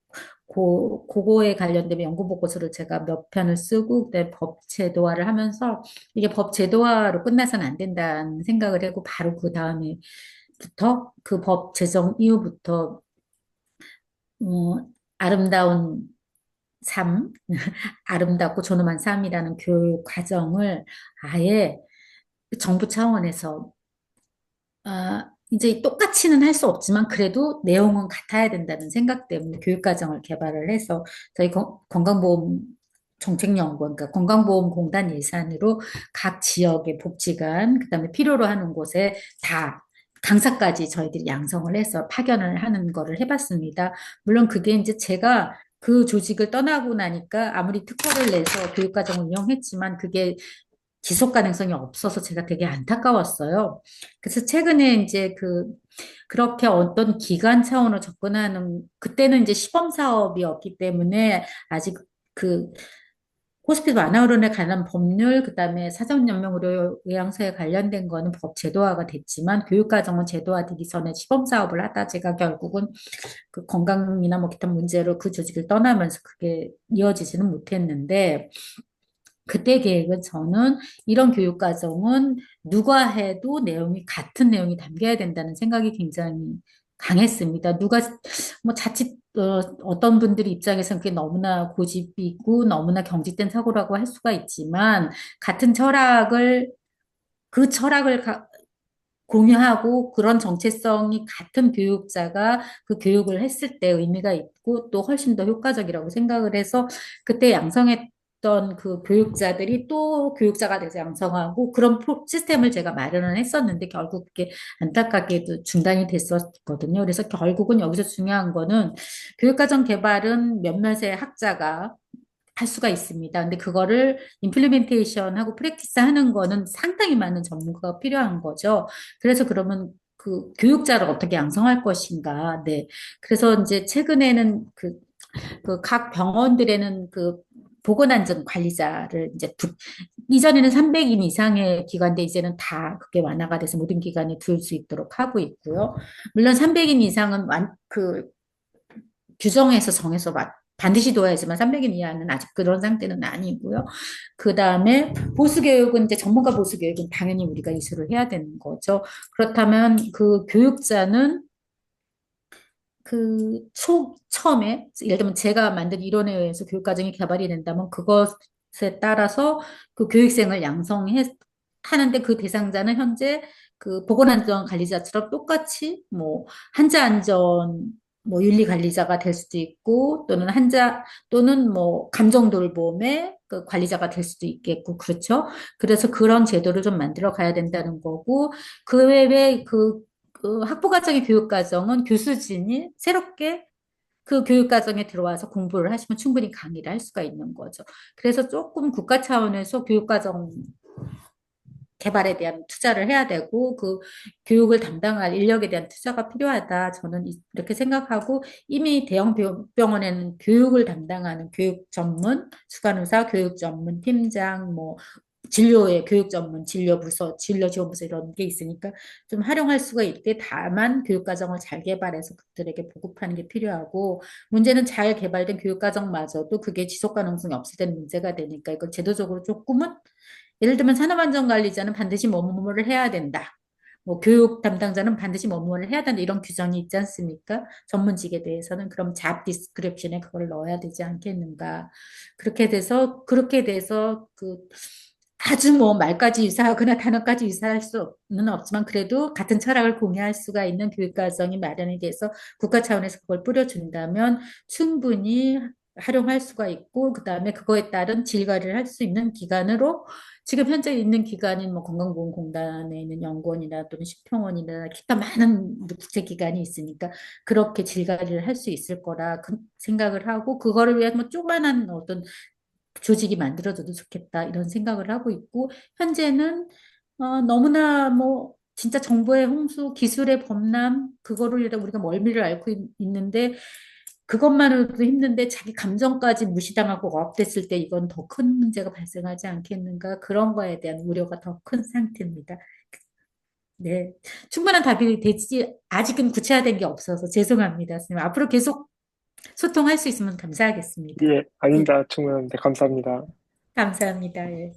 [SPEAKER 2] 그거에 관련된 연구 보고서를 제가 몇 편을 쓰고, 그다음에 법 제도화를 하면서, 이게 법 제도화로 끝나서는 안 된다는 생각을 하고, 바로 그 다음에부터, 그 법 제정 이후부터, 아름다운 삶, 아름답고 존엄한 삶이라는 교육 과정을 아예 정부 차원에서 이제 똑같이는 할 수 없지만 그래도 내용은 같아야 된다는 생각 때문에 교육과정을 개발을 해서 저희 건강보험 정책연구원, 그러니까 건강보험공단 예산으로 각 지역의 복지관, 그다음에 필요로 하는 곳에 다 강사까지 저희들이 양성을 해서 파견을 하는 거를 해봤습니다. 물론 그게 이제 제가 그 조직을 떠나고 나니까 아무리 특허를 내서 교육과정을 운영했지만 그게 지속 가능성이 없어서 제가 되게 안타까웠어요. 그래서 최근에 이제 그렇게 어떤 기관 차원으로 접근하는, 그때는 이제 시범 사업이었기 때문에 아직 그 호스피스 완화론에 관한 법률, 그다음에 사전연명 의료 요양서에 관련된 거는 법 제도화가 됐지만 교육과정은 제도화되기 전에 시범 사업을 하다 제가 결국은 그 건강이나 뭐 기타 문제로 그 조직을 떠나면서 그게 이어지지는 못했는데 그때 계획은 저는 이런 교육 과정은 누가 해도 같은 내용이 담겨야 된다는 생각이 굉장히 강했습니다. 뭐 자칫, 어떤 분들이 입장에서는 그게 너무나 고집이고 너무나 경직된 사고라고 할 수가 있지만 같은 그 철학을 공유하고 그런 정체성이 같은 교육자가 그 교육을 했을 때 의미가 있고 또 훨씬 더 효과적이라고 생각을 해서 그때 양성했던 그 교육자들이 또 교육자가 돼서 양성하고 그런 시스템을 제가 마련을 했었는데 결국 그게 안타깝게도 중단이 됐었거든요. 그래서 결국은 여기서 중요한 거는 교육과정 개발은 몇몇의 학자가 할 수가 있습니다. 근데 그거를 임플리멘테이션하고 프랙티스 하는 거는 상당히 많은 전문가가 필요한 거죠. 그래서 그러면 그 교육자를 어떻게 양성할 것인가. 네. 그래서 이제 최근에는 그 각 병원들에는 그 보건안전 관리자를 이제 이전에는 300인 이상의 기관인데 이제는 다 그게 완화가 돼서 모든 기관이 둘 수 있도록 하고 있고요. 물론 300인 이상은 규정해서 정해서 반드시 둬야지만 300인 이하는 아직 그런 상태는 아니고요. 그 다음에 보수교육은 이제 전문가 보수교육은 당연히 우리가 이수를 해야 되는 거죠. 그렇다면 그 교육자는 처음에, 예를 들면 제가 만든 이론에 의해서 교육과정이 개발이 된다면 그것에 따라서 그 교육생을 하는데 그 대상자는 현재 그 보건안전관리자처럼 똑같이 뭐 환자안전 뭐 윤리관리자가 될 수도 있고 또는 뭐 감정돌봄의 그 관리자가 될 수도 있겠고 그렇죠. 그래서 그런 제도를 좀 만들어 가야 된다는 거고 그 외에 그 학부과정의 교육과정은 교수진이 새롭게 그 교육과정에 들어와서 공부를 하시면 충분히 강의를 할 수가 있는 거죠. 그래서 조금 국가 차원에서 교육과정 개발에 대한 투자를 해야 되고 그 교육을 담당할 인력에 대한 투자가 필요하다. 저는 이렇게 생각하고 이미 대형 병원에는 교육을 담당하는 교육 전문, 수간호사, 교육 전문 팀장, 뭐 진료의 교육 전문, 진료부서, 진료지원부서 이런 게 있으니까 좀 활용할 수가 있대. 다만 교육과정을 잘 개발해서 그들에게 보급하는 게 필요하고 문제는 잘 개발된 교육과정마저도 그게 지속 가능성이 없을 때는 문제가 되니까 이걸 제도적으로 조금은 예를 들면 산업안전관리자는 반드시 뭐뭐를 해야 된다. 뭐 교육 담당자는 반드시 뭐뭐를 해야 된다. 이런 규정이 있지 않습니까? 전문직에 대해서는 그럼 잡 디스크립션에 그걸 넣어야 되지 않겠는가? 그렇게 돼서 그 아주 뭐 말까지 유사하거나 단어까지 유사할 수는 없지만 그래도 같은 철학을 공유할 수가 있는 교육과정이 마련이 돼서 국가 차원에서 그걸 뿌려준다면 충분히 활용할 수가 있고 그다음에 그거에 따른 질과를 할 수 있는 기관으로 지금 현재 있는 기관인 뭐 건강보험공단에 있는 연구원이나 또는 식평원이나 기타 많은 국제기관이 있으니까 그렇게 질과를 할 수 있을 거라 생각을 하고 그거를 위한 뭐 조그만한 어떤 조직이 만들어져도 좋겠다 이런 생각을 하고 있고 현재는 너무나 뭐 진짜 정보의 홍수, 기술의 범람 그거를 우리가 멀미를 앓고 있는데 그것만으로도 힘든데 자기 감정까지 무시당하고 억압됐을 때 이건 더 큰 문제가 발생하지 않겠는가 그런 거에 대한 우려가 더 큰 상태입니다. 네, 충분한 답이 되지 아직은 구체화된 게 없어서 죄송합니다. 선생님. 앞으로 계속 소통할 수 있으면 감사하겠습니다.
[SPEAKER 3] 예,
[SPEAKER 2] 네,
[SPEAKER 3] 아닙니다. 충분한데 감사합니다.
[SPEAKER 2] 감사합니다. 예.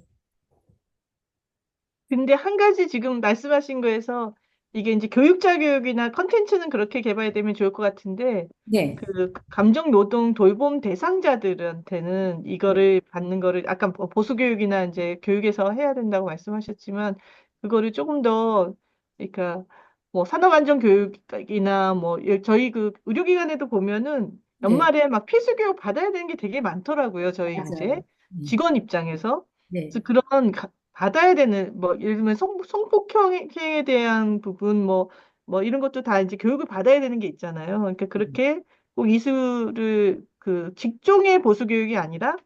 [SPEAKER 1] 근데 한 가지 지금 말씀하신 거에서 이게 이제 교육자 교육이나 컨텐츠는 그렇게 개발되면 좋을 것 같은데
[SPEAKER 2] 네.
[SPEAKER 1] 그 감정 노동 돌봄 대상자들한테는
[SPEAKER 2] 네.
[SPEAKER 1] 이거를 받는 거를 아까 보수 교육이나 이제 교육에서 해야 된다고 말씀하셨지만 그거를 조금 더 그러니까 뭐 산업안전 교육이나 뭐 저희 그 의료기관에도 보면은
[SPEAKER 2] 네.
[SPEAKER 1] 연말에 막 필수 교육 받아야 되는 게 되게 많더라고요. 저희 이제
[SPEAKER 2] 맞아요.
[SPEAKER 1] 직원 입장에서.
[SPEAKER 2] 네.
[SPEAKER 1] 그래서 그런 받아야 되는 뭐 예를 들면 성폭행에 대한 부분 뭐 이런 것도 다 이제 교육을 받아야 되는 게 있잖아요. 그러니까 그렇게 꼭 이수를 그 직종의 보수 교육이 아니라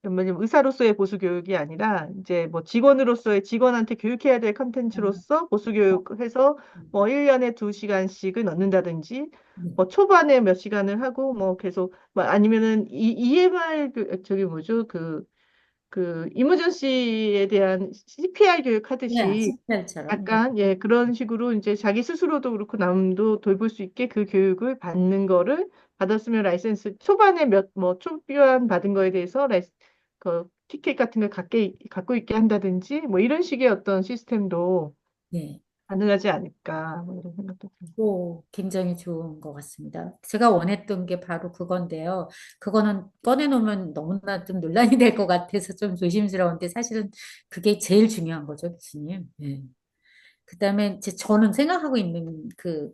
[SPEAKER 1] 뭐냐면 의사로서의 보수 교육이 아니라 이제 뭐 직원으로서의 직원한테 교육해야 될 컨텐츠로서 보수 교육해서 뭐 1년에 2시간씩을 넣는다든지
[SPEAKER 2] 네.
[SPEAKER 1] 뭐 초반에 몇 시간을 하고 뭐 계속 뭐 아니면은 EMR 저기 뭐죠? 그 이머전시에 대한 CPR 교육
[SPEAKER 2] 네.
[SPEAKER 1] 하듯이
[SPEAKER 2] 식별처럼. 네.
[SPEAKER 1] 약간 예 그런 식으로 이제 자기 스스로도 그렇고 남도 돌볼 수 있게 그 교육을 받는 거를 받았으면 라이센스 초반에 몇 뭐 초기한 받은 거에 대해서 그 티켓 같은 걸 갖고 있게 한다든지 뭐 이런 식의 어떤 시스템도
[SPEAKER 2] 네.
[SPEAKER 1] 가능하지 않을까 뭐 이런 생각도 듭니다.
[SPEAKER 2] 오, 굉장히 좋은 것 같습니다. 제가 원했던 게 바로 그건데요. 그거는 꺼내놓으면 너무나 좀 논란이 될 것 같아서 좀 조심스러운데 사실은 그게 제일 중요한 거죠, 교수님. 네. 그다음에 이제 저는 생각하고 있는 그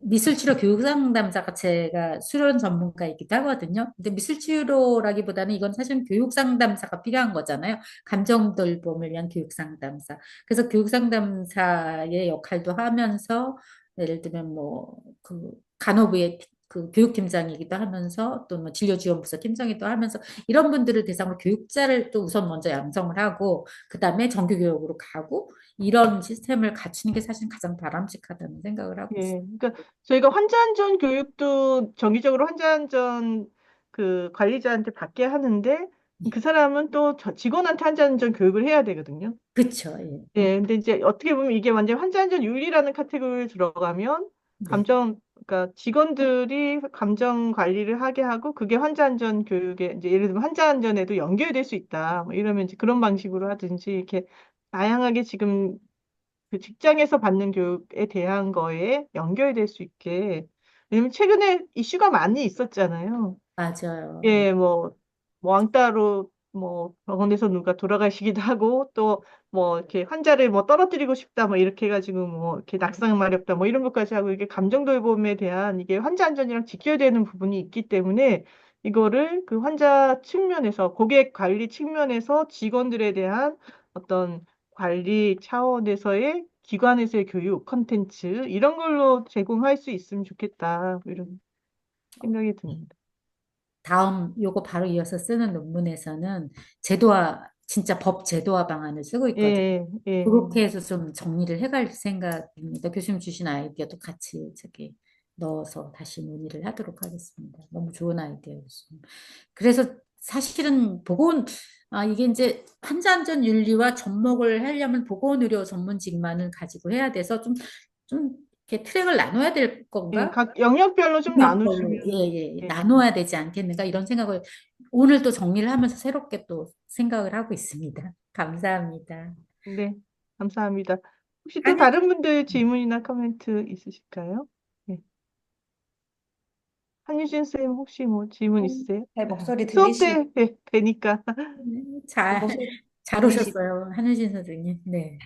[SPEAKER 2] 미술치료 교육상담사가 제가 수련 전문가이기도 하거든요. 근데 미술치료라기보다는 이건 사실 교육상담사가 필요한 거잖아요. 감정 돌봄을 위한 교육상담사. 그래서 교육상담사의 역할도 하면서 예를 들면 뭐 그 간호부의 그 교육팀장이기도 하면서 또 뭐 진료지원부서 팀장이기도 하면서 이런 분들을 대상으로 교육자를 또 우선 먼저 양성을 하고 그다음에 정규교육으로 가고 이런 시스템을 갖추는 게 사실 가장 바람직하다는 생각을 하고
[SPEAKER 1] 예,
[SPEAKER 2] 있어요.
[SPEAKER 1] 그러니까 저희가 환자 안전 교육도 정기적으로 환자 안전 그 관리자한테 받게 하는데 그 사람은 또 직원한테 환자 안전 교육을 해야 되거든요.
[SPEAKER 2] 그쵸, 예.
[SPEAKER 1] 예, 근데 이제 어떻게 보면 이게 완전 환자 안전 윤리라는 카테고리에 들어가면
[SPEAKER 2] 네,
[SPEAKER 1] 그러니까 직원들이 감정 관리를 하게 하고 그게 환자 안전 교육에 이제 예를 들면 환자 안전에도 연결될 수 있다. 뭐 이러면 이제 그런 방식으로 하든지 이렇게 다양하게 지금 그 직장에서 받는 교육에 대한 거에 연결될 수 있게. 왜냐면 최근에 이슈가 많이 있었잖아요.
[SPEAKER 2] 맞아요. 예.
[SPEAKER 1] 예, 뭐 왕따로 뭐 병원에서 누가 돌아가시기도 하고 또 뭐 이렇게 환자를 뭐 떨어뜨리고 싶다 뭐 이렇게 해가지고 뭐 이렇게 낙상 마렵다 뭐 이런 것까지 하고 이게 감정 돌봄에 대한 이게 환자 안전이랑 지켜야 되는 부분이 있기 때문에 이거를 그 환자 측면에서 고객 관리 측면에서 직원들에 대한 어떤 관리 차원에서의 기관에서의 교육 컨텐츠 이런 걸로 제공할 수 있으면 좋겠다 이런 생각이 듭니다.
[SPEAKER 2] 다음 요거 바로 이어서 쓰는 논문에서는 제도화, 진짜 법 제도화 방안을 쓰고 있거든요.
[SPEAKER 1] 예, 예.
[SPEAKER 2] 그렇게 해서 좀 정리를 해갈 생각입니다. 교수님 주신 아이디어도 같이 저기 넣어서 다시 논의를 하도록 하겠습니다. 너무 좋은 아이디어였습니다. 그래서 사실은 이게 이제 환자 안전 윤리와 접목을 하려면 보건의료 전문직만을 가지고 해야 돼서 좀 이렇게 트랙을 나눠야 될
[SPEAKER 1] 예,
[SPEAKER 2] 건가?
[SPEAKER 1] 각 영역별로 좀
[SPEAKER 2] 영역별로
[SPEAKER 1] 나누시면, 예,
[SPEAKER 2] 나눠야 되지 않겠는가 이런 생각을 오늘 또 정리를 하면서 새롭게 또 생각을 하고 있습니다. 감사합니다.
[SPEAKER 1] 네, 감사합니다. 혹시 또
[SPEAKER 2] 한혜진
[SPEAKER 1] 다른 분들 질문이나 코멘트 있으실까요? 예. 한유진 쌤 혹시 뭐 질문 있으세요?
[SPEAKER 4] 제 목소리
[SPEAKER 1] 수업
[SPEAKER 4] 들리시,
[SPEAKER 1] 때 뵈니까.
[SPEAKER 4] 제
[SPEAKER 2] 잘,
[SPEAKER 4] 목소리
[SPEAKER 2] 잘
[SPEAKER 4] 들리시.
[SPEAKER 2] 오셨어요. 한혜진 선생님. 네.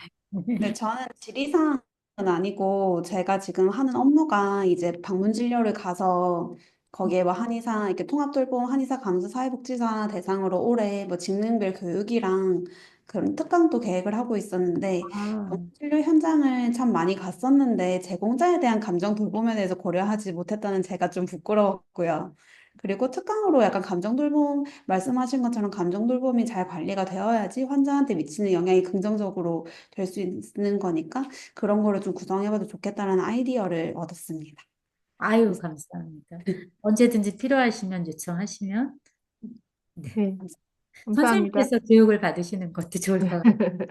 [SPEAKER 4] 네, 저는 지리산은 아니고 제가 지금 하는 업무가 이제 방문 진료를 가서 거기에 뭐 한의사 이렇게 통합돌봄 한의사 감수 사회복지사 대상으로 올해 뭐 직능별 교육이랑 그런 특강도 계획을 하고 있었는데
[SPEAKER 2] 아,
[SPEAKER 4] 진료 현장을 참 많이 갔었는데 제공자에 대한 감정 돌봄에 대해서 고려하지 못했다는 제가 좀 부끄러웠고요. 그리고 특강으로 약간 감정 돌봄 말씀하신 것처럼 감정 돌봄이 잘 관리가 되어야지 환자한테 미치는 영향이 긍정적으로 될 수 있는 거니까 그런 거를 좀 구성해봐도 좋겠다는 아이디어를 얻었습니다.
[SPEAKER 2] 아유, 감사합니다. 언제든지 필요하시면 요청하시면 네.
[SPEAKER 1] 네, 감사합니다.
[SPEAKER 2] 선생님께서 교육을 받으시는 것도 좋을 것 같습니다.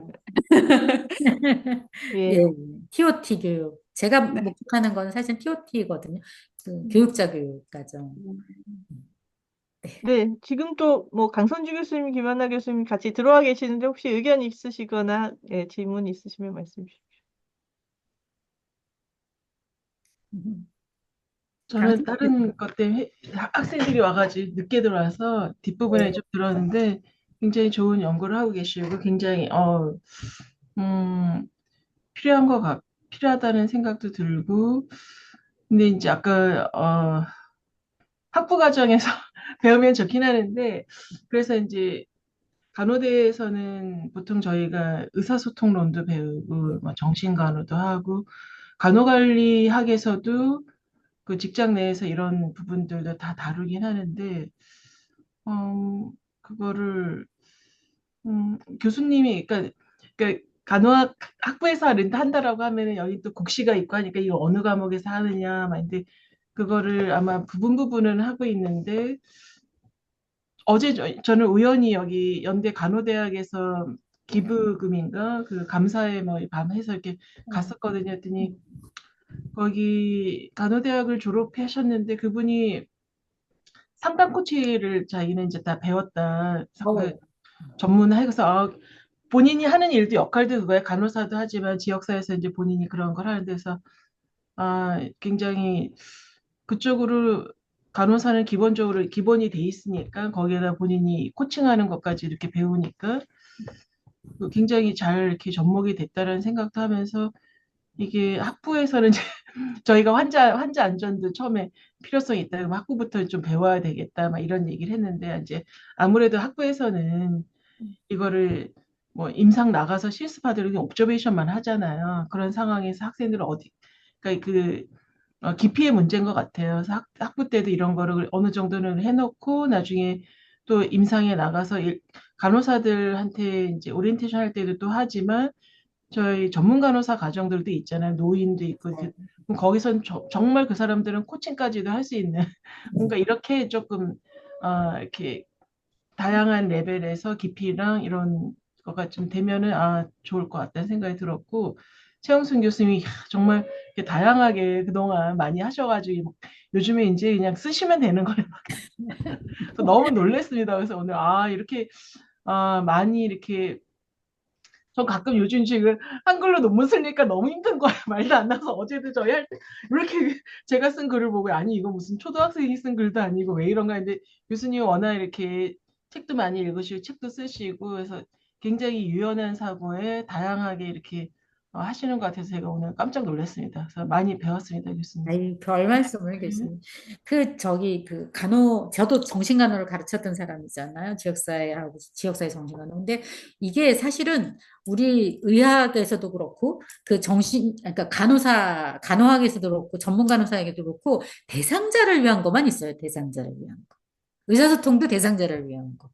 [SPEAKER 2] 예,
[SPEAKER 1] 예,
[SPEAKER 2] TOT 교육. 제가
[SPEAKER 4] 네.
[SPEAKER 2] 목격하는 건 사실 TOT거든요. 그 교육자 교육 과정. 네.
[SPEAKER 1] 네, 지금 또 뭐 강선주 교수님, 김하나 교수님 같이 들어와 계시는데 혹시 의견 있으시거나 예, 질문 있으시면 말씀 주십시오.
[SPEAKER 5] 저는
[SPEAKER 2] 강선생
[SPEAKER 5] 다른 것 때문에 학생들이 와가지고 늦게 들어와서 뒷부분에 좀 들었는데 굉장히 좋은 연구를 하고 계시고 굉장히 음, 필요한 필요하다는 생각도 들고 근데 이제 아까 학부 과정에서 배우면 좋긴 하는데 그래서 이제 간호대에서는 보통 저희가 의사소통론도 배우고 뭐 정신간호도 하고 간호관리학에서도 그 직장 내에서 이런 부분들도 다 다루긴 하는데, 그거를, 교수님이, 그러니까 간호학 학부에서 한다라고 하면은 여기 또 국시가 있고 하니까 이거 어느 과목에서 하느냐, 막 근데 그거를 아마 부분은 하고 있는데, 어제 저는 우연히 여기 연대 간호대학에서 기부금인가 그 감사회 뭐 밤해서 이렇게 갔었거든요. 했더니 거기 간호대학을 졸업하셨는데 그분이 상담 코치를 자기는 이제 다 배웠다. 그
[SPEAKER 2] 어,
[SPEAKER 5] 전문해서 본인이 하는 일도 역할도 그거야. 간호사도 하지만 지역사회에서 이제 본인이 그런 걸 하는 데서 굉장히 그쪽으로 간호사는 기본적으로 기본이 돼 있으니까 거기에다 본인이 코칭하는 것까지 이렇게 배우니까 굉장히 잘 이렇게 접목이 됐다라는 생각도 하면서 이게 학부에서는 저희가 환자 안전도 처음에 필요성이 있다. 그럼 학부부터 좀 배워야 되겠다. 막 이런 얘기를 했는데 이제 아무래도 학부에서는 이거를 뭐 임상 나가서 실습하도록 옵저베이션만 하잖아요. 그런 상황에서 학생들은 그러니까 깊이의 문제인 것 같아요. 그래서 학부 때도 이런 거를 어느 정도는 해놓고 나중에 또 임상에 나가서 간호사들한테 이제 오리엔테이션 할 때도 또 하지만 저희 전문 간호사 과정들도 있잖아요. 노인도 있고 그럼 거기선 정말 그 사람들은 코칭까지도 할 수 있는 뭔가 이렇게 조금 이렇게 다양한 레벨에서 깊이랑 이런 거가 좀 되면은 좋을 것 같다는 생각이 들었고 최영순 교수님이 정말 이렇게 다양하게 그동안 많이 하셔가지고 요즘에 이제 그냥 쓰시면 되는 거예요. 너무 놀랐습니다. 그래서 오늘 이렇게 많이 이렇게 전 가끔 요즘 지금 한글로 논문 쓰니까 너무 힘든 거예요. 말도 안 나서 어제도 저희 할 때 이렇게 제가 쓴 글을 보고 아니 이거 무슨 초등학생이 쓴 글도 아니고 왜 이런가 했는데 교수님 워낙 이렇게 책도 많이 읽으시고 책도 쓰시고 그래서 굉장히 유연한 사고에 다양하게 이렇게 하시는 것 같아서 제가 오늘 깜짝 놀랐습니다. 그래서 많이 배웠습니다, 교수님.
[SPEAKER 2] 아이, 별 말씀을
[SPEAKER 5] 네.
[SPEAKER 2] 교수님. 저도 정신간호를 가르쳤던 사람이잖아요. 지역사회 정신간호. 근데 이게 사실은 우리 의학에서도 그렇고, 그러니까 간호학에서도 그렇고, 전문 간호사에게도 그렇고, 대상자를 위한 것만 있어요. 대상자를 위한 거. 의사소통도 대상자를 위한 거.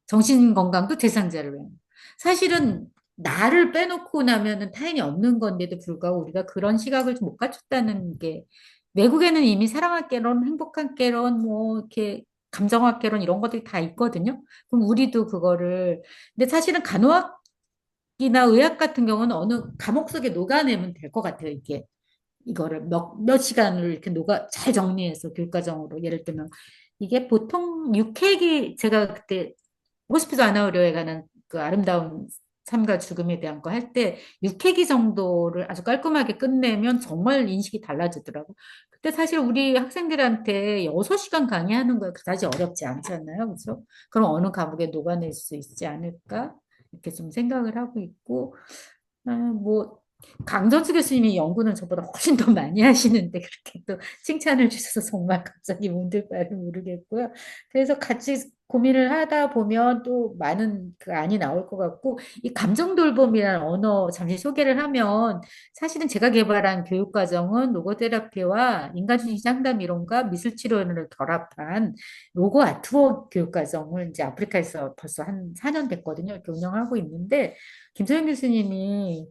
[SPEAKER 2] 정신건강도 대상자를 위한 거. 사실은 나를 빼놓고 나면은 타인이 없는 건데도 불구하고 우리가 그런 시각을 좀 못 갖췄다는 게 외국에는 이미 사랑학개론, 행복학개론, 뭐 이렇게 감정학개론 이런 것들이 다 있거든요. 그럼 우리도 그거를 근데 사실은 간호학이나 의학 같은 경우는 어느 과목 속에 녹아내면 될 것 같아요. 이거를 몇 시간을 이렇게 잘 정리해서 교육과정으로 예를 들면 이게 보통 6회기 제가 그때 호스피스 아나우리오에 관한 그 아름다운 삶과 죽음에 대한 거 할 때 6회기 정도를 아주 깔끔하게 끝내면 정말 인식이 달라지더라고. 그때 사실 우리 학생들한테 6시간 강의하는 거 그다지 어렵지 않잖아요. 그렇죠? 그럼 어느 과목에 녹아낼 수 있지 않을까? 이렇게 좀 생각을 하고 있고 뭐 강전수 교수님이 연구는 저보다 훨씬 더 많이 하시는데 그렇게 또 칭찬을 주셔서 정말 갑자기 문득 말을 모르겠고요. 그래서 같이 고민을 하다 보면 또 많은 그 안이 나올 것 같고 이 감정 돌봄이라는 언어 잠시 소개를 하면 사실은 제가 개발한 교육 과정은 로고테라피와 인간주의 상담 이론과 미술 치료를 결합한 로고 아트웍 교육 과정을 이제 아프리카에서 벌써 한 4년 됐거든요. 이렇게 운영하고 있는데 김소영 교수님이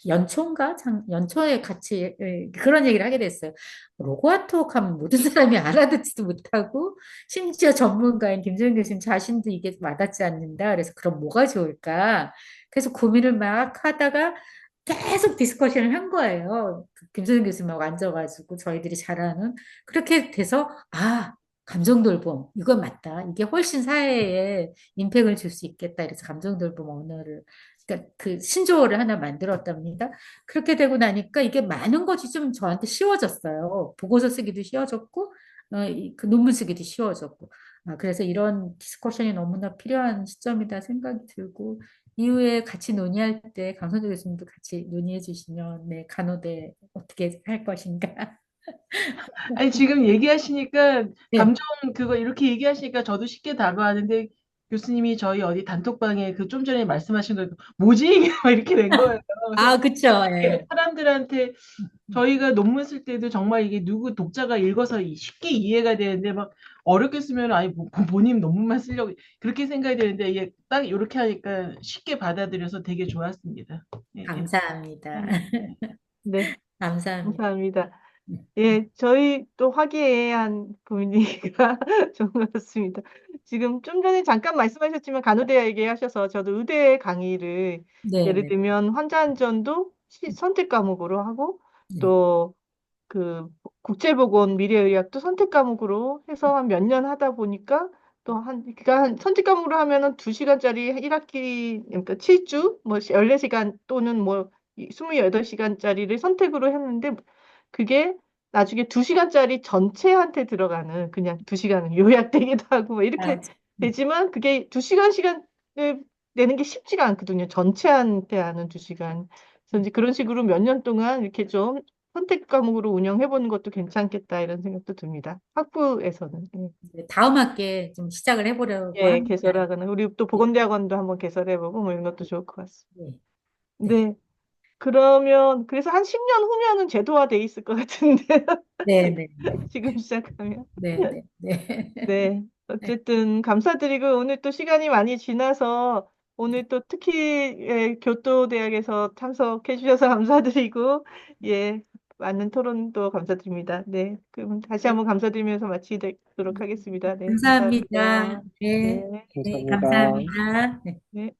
[SPEAKER 2] 연초에 같이 그런 얘기를 하게 됐어요. 로고아트웍 하면 모든 사람이 알아듣지도 못하고 심지어 전문가인 김소영 교수님 자신도 이게 와닿지 않는다. 그래서 그럼 뭐가 좋을까? 그래서 고민을 막 하다가 계속 디스커션을 한 거예요. 김소영 교수님하고 앉아가지고 저희들이 잘 아는 그렇게 돼서 감정 돌봄 이건 맞다. 이게 훨씬 사회에 임팩을 줄 수 있겠다. 그래서 감정 돌봄 언어를 그러니까 그 신조어를 하나 만들었답니다. 그렇게 되고 나니까 이게 많은 것이 좀 저한테 쉬워졌어요. 보고서 쓰기도 쉬워졌고, 그 논문 쓰기도 쉬워졌고. 그래서 이런 디스커션이 너무나 필요한 시점이다 생각이 들고, 이후에 같이 논의할 때 강선재 교수님도 같이 논의해 주시면, 네, 간호대 어떻게 할 것인가.
[SPEAKER 5] 아니, 지금 얘기하시니까,
[SPEAKER 2] 네,
[SPEAKER 5] 그거 이렇게 얘기하시니까 저도 쉽게 다가가는데, 교수님이 저희 어디 단톡방에 그 좀 전에 말씀하신 거, 뭐지? 이게 막 이렇게 된 거예요. 그래서
[SPEAKER 2] 그쵸. 예.
[SPEAKER 5] 사람들한테 저희가 논문 쓸 때도 정말 이게 누구 독자가 읽어서 쉽게 이해가 되는데, 막 어렵게 쓰면, 아니, 본인 논문만 쓰려고, 그렇게 생각이 되는데, 이게 딱 이렇게 하니까 쉽게 받아들여서 되게 좋았습니다. 예, 예.
[SPEAKER 2] 감사합니다.
[SPEAKER 1] 네,
[SPEAKER 2] 감사합니다.
[SPEAKER 1] 감사합니다. 예, 저희 또 화기애애한 분위기가 좋은 것 같습니다. 지금 좀 전에 잠깐 말씀하셨지만 간호대 얘기하셔서 저도 의대 강의를
[SPEAKER 2] 네,
[SPEAKER 1] 예를
[SPEAKER 2] 네,
[SPEAKER 1] 들면 환자 안전도 선택 과목으로 하고
[SPEAKER 2] 네.
[SPEAKER 1] 또 그 국제보건 미래의학도 선택 과목으로 해서 한 몇 년 하다 보니까 또 그러니까 한 선택 과목으로 하면은 2시간짜리 1학기 그러니까 7주 뭐 14시간 또는 뭐 28시간짜리를 선택으로 했는데 그게 나중에 2시간짜리 전체한테 들어가는 그냥 2시간은 요약되기도 하고 뭐 이렇게
[SPEAKER 2] 아,
[SPEAKER 1] 되지만 그게 2시간을 내는 게 쉽지가 않거든요. 전체한테 하는 2시간. 그래서 이제 그런 식으로 몇 년 동안 이렇게 좀 선택 과목으로 운영해보는 것도 괜찮겠다 이런 생각도 듭니다. 학부에서는. 예.
[SPEAKER 2] 이제 다음 학기에 좀 시작을 해보려고
[SPEAKER 1] 예,
[SPEAKER 2] 합니다.
[SPEAKER 1] 개설하거나 우리 또
[SPEAKER 2] 네,
[SPEAKER 1] 보건대학원도 한번 개설해보고 뭐 이런 것도 좋을 것 같습니다.
[SPEAKER 2] 네, 네,
[SPEAKER 1] 네. 그러면 그래서 한 10년 후면은 제도화돼 있을 것 같은데
[SPEAKER 2] 네, 네, 네,
[SPEAKER 1] 지금 시작하면.
[SPEAKER 2] 네, 네, 네,
[SPEAKER 1] 네.
[SPEAKER 2] 네,
[SPEAKER 1] 어쨌든 감사드리고 오늘 또 시간이 많이 지나서 오늘 또 특히 예, 교토대학에서 참석해 주셔서 감사드리고 예, 많은 토론도 감사드립니다. 네. 그럼 다시
[SPEAKER 2] 네.
[SPEAKER 1] 한번 감사드리면서 마치도록 하겠습니다. 네,
[SPEAKER 2] 감사합니다.
[SPEAKER 1] 감사합니다.
[SPEAKER 2] 네,
[SPEAKER 1] 네.
[SPEAKER 2] 네,
[SPEAKER 3] 감사합니다.
[SPEAKER 2] 감사합니다. 네.
[SPEAKER 1] 네.